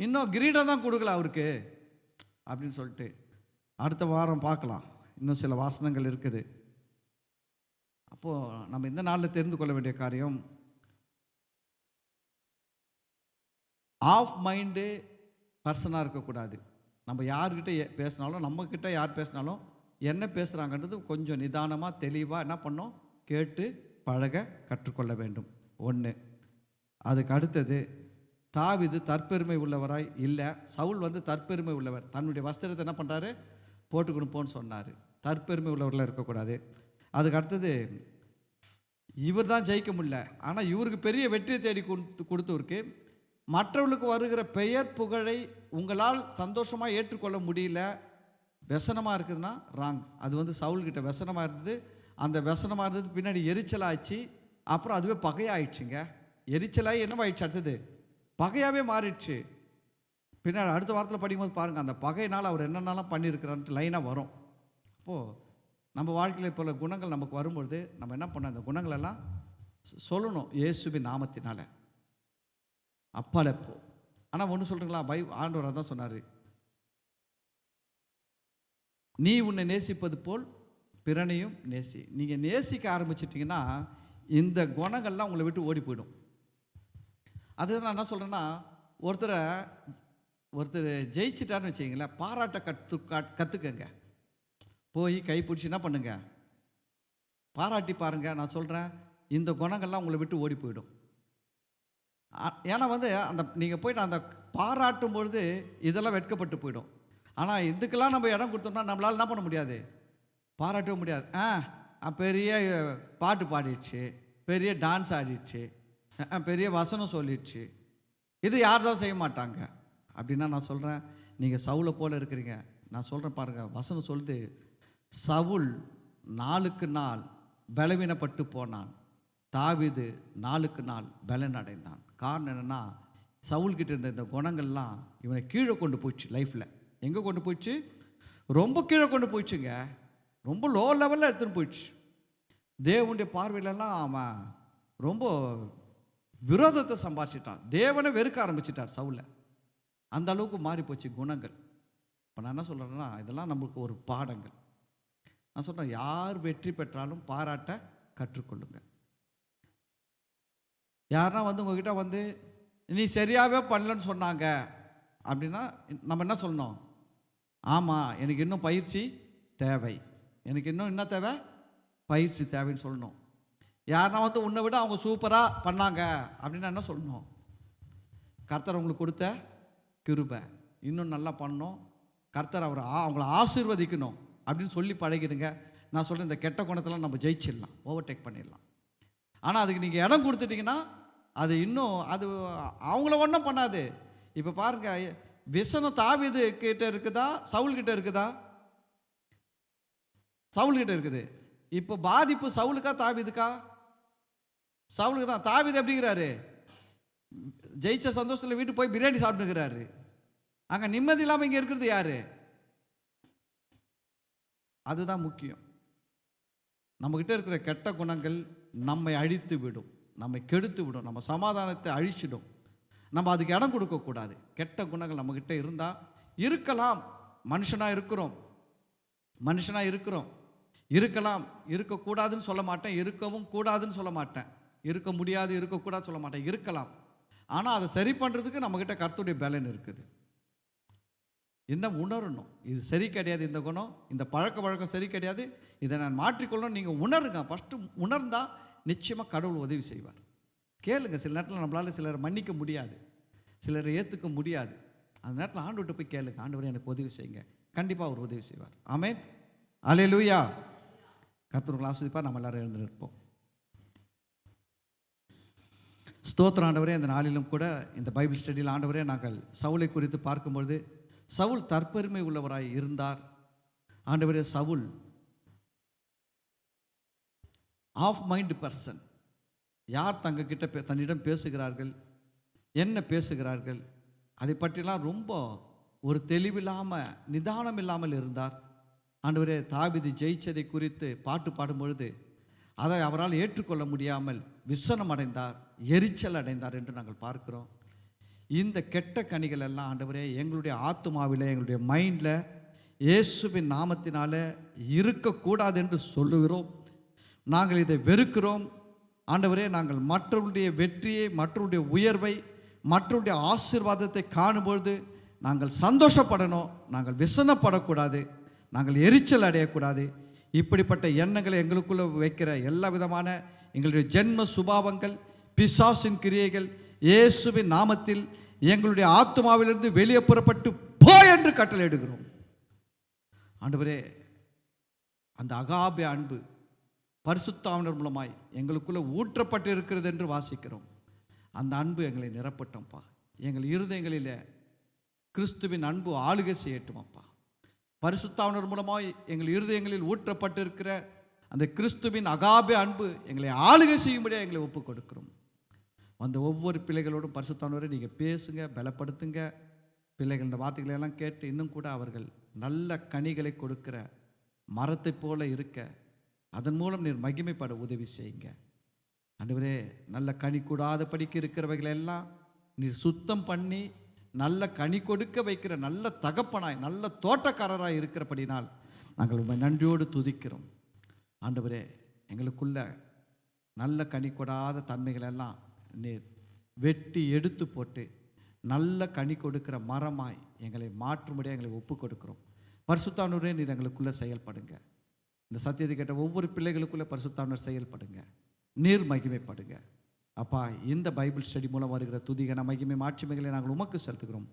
இன்னும் கிரீடம் தான் கொடுக்கல அவருக்கு அப்படின்னு சொல்லிட்டு. அடுத்த வாரம் பார்க்கலாம், இன்னும் சில வாசனங்கள் இருக்குது. அப்போது நம்ம இந்த நாளில் தெரிந்து கொள்ள வேண்டிய காரியம், ஆஃப் மைண்டு பர்சனாக இருக்கக்கூடாது. நம்ம யார்கிட்ட பேசினாலும், நம்மக்கிட்ட யார் பேசினாலும் என்ன பேசுகிறாங்கன்றது கொஞ்சம் நிதானமாக தெளிவாக என்ன பண்ணோம், கேட்டு பழக கற்றுக்கொள்ள வேண்டும். ஒன்று. அதுக்கு அடுத்தது, தாவீது தற்பெருமை உள்ளவராய் இல்லை. சவுல் வந்து தற்பெருமை உள்ளவர், தன்னுடைய வஸ்திரத்தை என்ன பண்ணுறாரு, போட்டுக்கணும் போன்னு சொன்னார். தற்பெருமை உள்ளவர்களாக இருக்கக்கூடாது. அதுக்கு அடுத்தது, இவர் தான் ஜெயிக்க முடியல, ஆனால் இவருக்கு பெரிய வெற்றியை தேடி கொடுத்தவருக்கு மற்றவர்களுக்கு வருகிற பெயர் புகழை உங்களால் சந்தோஷமாக ஏற்றுக்கொள்ள முடியல, व्यसனமாக இருக்குதுன்னா ராங். அது வந்து சவுல்கிட்ட व्यसனமாக இருந்தது. அந்த व्यसனமாக இருந்தது பின்னாடி எரிச்சலாகிடுச்சு, அப்புறம் அதுவே பகையாயிடுச்சுங்க. எரிச்சலாகி என்னவாயிடுச்சு, அடுத்தது பகையாகவே மாறிடுச்சு. பின்னாடி அடுத்த வாரத்தில் படிக்கும்போது பாருங்கள், அந்த பகையினால் அவர் என்னென்னலாம் பண்ணியிருக்கிறான்ட்டு லைனாக வரும். அப்போது நம்ம வாழ்க்கையில் இப்போ குணங்கள் நமக்கு வரும்பொழுது நம்ம என்ன பண்ணோம், அந்த குணங்களெல்லாம் சொல்லணும் இயேசுவின் நாமத்தினால. அப்பால போ. ஆனால் ஒன்று சொல்கிறீங்களா, ஆண்டவர் தான் சொன்னார், நீ உன்னை நேசிப்பது போல் பிறனையும் நேசி. நீங்கள் நேசிக்க ஆரம்பிச்சிட்டிங்கன்னா இந்த குணங்கள்லாம் உங்களை விட்டு ஓடி போயிடும். அதுதான் நான் என்ன சொல்கிறேன்னா, ஒருத்தர் ஜெயிச்சிட்டான்னு வச்சுக்கிங்களேன், பாராட்ட கற்றுக்கங்க. போய் கைப்பிடிச்சி என்ன பண்ணுங்க, பாராட்டி பாருங்க. நான் சொல்கிறேன், இந்த குணங்கள்லாம் உங்களை விட்டு ஓடி போயிடும். ஏன்னா வந்து அந்த நீங்கள் போய்ட்டு அந்த பாராட்டும் பொழுது இதெல்லாம் வெட்கப்பட்டு போயிடும். ஆனால் இதுக்கெல்லாம் நம்ம இடம் கொடுத்தோம்னா நம்மளால் என்ன பண்ண முடியாது, பாராட்டவே முடியாது. பெரிய பாட்டு பாடிடுச்சு, பெரிய டான்ஸ் ஆடிடுச்சு, பெரிய வசனம் சொல்லிடுச்சு, இது யார் தான் செய்ய மாட்டாங்க அப்படின்னா நான் சொல்கிறேன், நீங்கள் சவுலை போல் இருக்கிறீங்க. நான் சொல்கிறேன் பாருங்கள், வசனம் சொல்லுது, சவுல் நாளுக்கு நாள் பலவீனப்பட்டு போனான், தாவீது நாளுக்கு நாள் பலன் அடைந்தான். காரணம் என்னென்னா, சவுல்கிட்ட இருந்த இந்த குணங்கள்லாம் இவனை கீழே கொண்டு போயிடுச்சு. லைஃப்பில் எங்கே கொண்டு போயிடுச்சு, ரொம்ப கீழே கொண்டு போயிடுச்சுங்க, ரொம்ப லோ லெவலில் எடுத்துன்னு போயிடுச்சு. தேவனுடைய பார்வையிலலாம் அவன் ரொம்ப விரோதத்தை சம்பாதிச்சிட்டான், தேவனை வெறுக்க ஆரம்பிச்சிட்டார் சவுலை. அந்த அளவுக்கு மாறி போச்சு குணங்கள். இப்போ நான் என்ன சொல்கிறேன்னா, இதெல்லாம் நம்மளுக்கு ஒரு பாடங்கள். நான் சொல்கிறேன், யார் வெற்றி பெற்றாலும் பாராட்ட கற்றுக்கொள்ளுங்க. யாருன்னா வந்து உங்ககிட்ட வந்து நீ சரியாகவே பண்ணலன்னு சொன்னாங்க அப்படின்னா நம்ம என்ன சொல்லணும், ஆமாம் எனக்கு இன்னும் பயிற்சி தேவை, எனக்கு இன்னும் என்ன தேவை, பயிற்சி தேவைன்னு சொல்லணும். யாருன்னா வந்து உன்னை விட அவங்க சூப்பராக பண்ணாங்க அப்படின்னா என்ன சொல்லணும், கர்த்தர் உங்களுக்கு கொடுத்த கிருபை, இன்னும் நல்லா பண்ணணும், கர்த்தர் அவங்கள ஆசீர்வதிக்கணும் அப்படின்னு சொல்லி பழகிடுங்க. நான் சொல்கிறேன், இந்த கெட்ட குணத்தெல்லாம் நம்ம ஜெயிச்சிடலாம், ஓவர்டேக் பண்ணிடலாம். ஆனால் அதுக்கு நீங்கள் இடம் கொடுத்துட்டிங்கன்னா அது இன்னும் அது அவங்கள ஒன்றும் பண்ணாது. இப்போ பாருங்க, விசனம் தாவீது கிட்ட இருக்குதா, சவுல் கிட்ட இருக்குதா? சவுல் கிட்ட இருக்குது. இப்போ பாதிப்பு சவுலுக்கா தாவீதுக்கா? சவுலுக்கு தான். தாவீது எப்படிங்கிறாரு, ஜெயிச்ச சந்தோஷத்தில் வீட்டுக்கு போய் பிரியாணி சாப்பிட்டுக்கிறாரு. அங்கே நிம்மதி இல்லாமல் இங்கே இருக்கிறது யாரு? அதுதான் முக்கியம். நம்மக்கிட்ட இருக்கிற கெட்ட குணங்கள் நம்மை அழித்து விடும், நம்மை கெடுத்து விடும், நம்ம சமாதானத்தை அழிச்சிடும். நம்ம அதுக்கு இடம் கொடுக்கக்கூடாது. கெட்ட குணங்கள் நம்மக்கிட்ட இருந்தால் இருக்கலாம், மனுஷனாக இருக்கிறோம். இருக்கலாம், இருக்கக்கூடாதுன்னு சொல்ல மாட்டேன், இருக்கவும் கூடாதுன்னு சொல்ல மாட்டேன், இருக்க முடியாது இருக்கக்கூடாது சொல்ல மாட்டேன், இருக்கலாம். ஆனால் அதை சரி பண்ணுறதுக்கு நம்மக்கிட்ட கர்த்தருடைய பலன் இருக்குது. என்ன உணரணும், இது சரி கிடையாது, இந்த குணம், இந்த பழக்க வழக்கம் சரி கிடையாது, இதை நான் மாற்றிக்கொள்ளணும். நீங்கள் உணருங்க. ஃபஸ்ட்டு உணர்ந்தால் நிச்சயமாக கடவுள் உதவி செய்வார். கேளுங்க. சில நேரத்தில் நம்மளால் சிலரை மன்னிக்க முடியாது, சிலரை ஏற்றுக்க முடியாது. அந்த நேரத்தில் ஆண்டவர்கிட்ட போய் கேளுங்க, ஆண்டவரே எனக்கு உதவி செய்யுங்க. கண்டிப்பாக அவர் உதவி செய்வார். ஆமென். அல்லேலூயா. கர்த்தர் ஆசீர்வதிப்பார். நம்ம எல்லாரும் எழுந்து நிற்போம். ஸ்தோத்திரம் ஆண்டவரே. இந்த நாளிலும் கூட இந்த பைபிள் ஸ்டடியில் ஆண்டவரே, நாங்கள் சவுலை குறித்து பார்க்கும்பொழுது சவுல் தற்பெருமை உள்ளவராய் இருந்தார். ஆண்டவரே, சவுல் ஆஃப் மைண்ட் பர்சன். யார் தங்கக்கிட்ட தன்னிடம் பேசுகிறார்கள், என்ன பேசுகிறார்கள், அதை பற்றிலாம் ரொம்ப ஒரு தெளிவில்லாமல் நிதானம் இல்லாமல் இருந்தார். ஆண்டவரே, தாவீது ஜெயிச்சதை குறித்து பாட்டு பாடும் பொழுது அதை அவரால் ஏற்றுக்கொள்ள முடியாமல் விசனம் அடைந்தார், எரிச்சல் அடைந்தார் என்று நாங்கள் பார்க்கிறோம். இந்த கெட்ட கனிகள் எல்லாம் ஆண்டவரே எங்களுடைய ஆத்துமாவில், எங்களுடைய மைண்டில் இயேசுவின் நாமத்தினால இருக்கக்கூடாது என்று சொல்லுகிறோம். நாங்கள் இதை வெறுக்கிறோம். ஆண்டவரே, நாங்கள் மற்றவருடைய வெற்றியை, மற்றவருடைய உயர்வை, மற்றவருடைய ஆசீர்வாதத்தை காணும்பொழுது நாங்கள் சந்தோஷப்படணும், நாங்கள் விசனப்படக்கூடாது, நாங்கள் எரிச்சல் அடையக்கூடாது. இப்படிப்பட்ட எண்ணங்களை எங்களுக்குள்ளே வைக்கிற எல்லா விதமான எங்களுடைய ஜென்ம சுபாவங்கள், பிசாசின் கிரியைகள் இயேசுவின் நாமத்தில் எங்களுடைய ஆத்துமாவிலிருந்து வெளியே புறப்பட்டு போ என்று கட்டளையிடுகிறோம். ஆண்டவரே, அந்த அகாபே அன்பு பரிசுத்த ஆவியானவர் மூலமாய் எங்களுக்குள்ள ஊற்றப்பட்டு இருக்கிறது என்று வாசிக்கிறோம். அந்த அன்பு எங்களை நிரப்பட்டோம்ப்பா. எங்கள் இருதயங்களில் கிறிஸ்துவின் அன்பு ஆளுகை செய்யட்டும் அப்பா. பரிசுத்த ஆவியானவர் மூலமாய் எங்கள் இருதயங்களில் ஊற்றப்பட்டு இருக்கிற அந்த கிறிஸ்துவின் அகாபே அன்பு எங்களை ஆளுகை செய்யும்படியாக எங்களை ஒப்புக் கொடுக்கிறோம். அந்த ஒவ்வொரு பிள்ளைகளோடும் பரிசுத்த ஆவியானவரே நீங்கள் பேசுங்க, பலப்படுத்துங்க. பிள்ளைகள் இந்த வார்த்தைகளை எல்லாம் கேட்டு இன்னும் கூட அவர்கள் நல்ல கனிகளை கொடுக்கிற மரத்தை போல இருக்க, அதன் மூலம் நீர் மகிமைப்பட உதவி செய்யுங்க. ஆண்டவரே, நல்ல கனி கூடாத படிக்க இருக்கிறவைகளை எல்லாம் நீர் சுத்தம் பண்ணி நல்ல கனி கொடுக்க வைக்கிற நல்ல தகப்பனாய், நல்ல தோட்டக்காரராய் இருக்கிறபடினால் நாங்கள் உண்மை நன்றியோடு துதிக்கிறோம். ஆண்டவரே, எங்களுக்குள்ள நல்ல கனி கொடாத தன்மைகள் எல்லாம் நீர் வெட்டி எடுத்து போட்டு நல்ல கனி கொடுக்கிற மரமாய் எங்களை மாற்றும்படியாக எங்களை ஒப்பு கொடுக்கிறோம். பரிசுத்த ஆவியானவரே, நீர் எங்களுக்குள்ளே செயல்படுங்க. இந்த சத்தியத்தை கேட்ட ஒவ்வொரு பிள்ளைகளுக்குள்ளே பரிசுத்த ஆவியானவர் செயல்படுங்க, நீர் மகிமைப்படுங்க அப்பா. இந்த பைபிள் ஸ்டடி மூலம் வருகிற துதிகன மகிமை மாட்சிமைகளை நாங்கள் உமக்கு செலுத்துகிறோம்.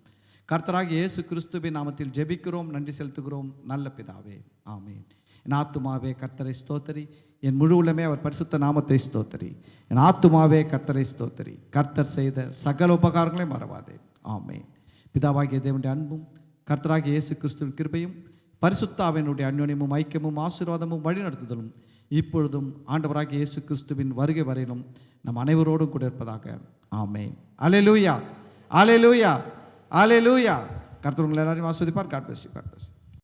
கர்த்தராகிய இயேசு கிறிஸ்துவின் நாமத்தில் ஜெபிக்கிறோம், நன்றி செலுத்துகிறோம் நல்ல பிதாவே, ஆமேன். என் ஆத்துமாவே கர்த்தரை ஸ்தோத்தரி, என் முழு உள்ளமே அவர் பரிசுத்த நாமத்தை ஸ்தோத்தரி. என் ஆத்துமாவே கர்த்தரை ஸ்தோத்தரி, கர்த்தர் செய்த சகல உபகாரங்களையும் மறவாதே, ஆமேன். பிதாவாகிய தேவனுடைய அன்பும் கர்த்தராகிய இயேசு கிறிஸ்துவின் கிருபையும் பரிசுத்த ஆவியானவருடைய அன்யோன்யமும் ஐக்கியமும் ஆசீர்வாதமும் வழிநடத்துதலும் இப்பொழுதும் ஆண்டவராகிய இயேசு கிறிஸ்துவின் வருகை வரையிலும் நம் அனைவரோடும் கூட இருப்பதாக, ஆமேன். அல்லேலூயா, அல்லேலூயா, அல்லேலூயா. கர்த்தர் உங்களை எல்லாரையும் ஆசீர்வதிப்பார். God bless you.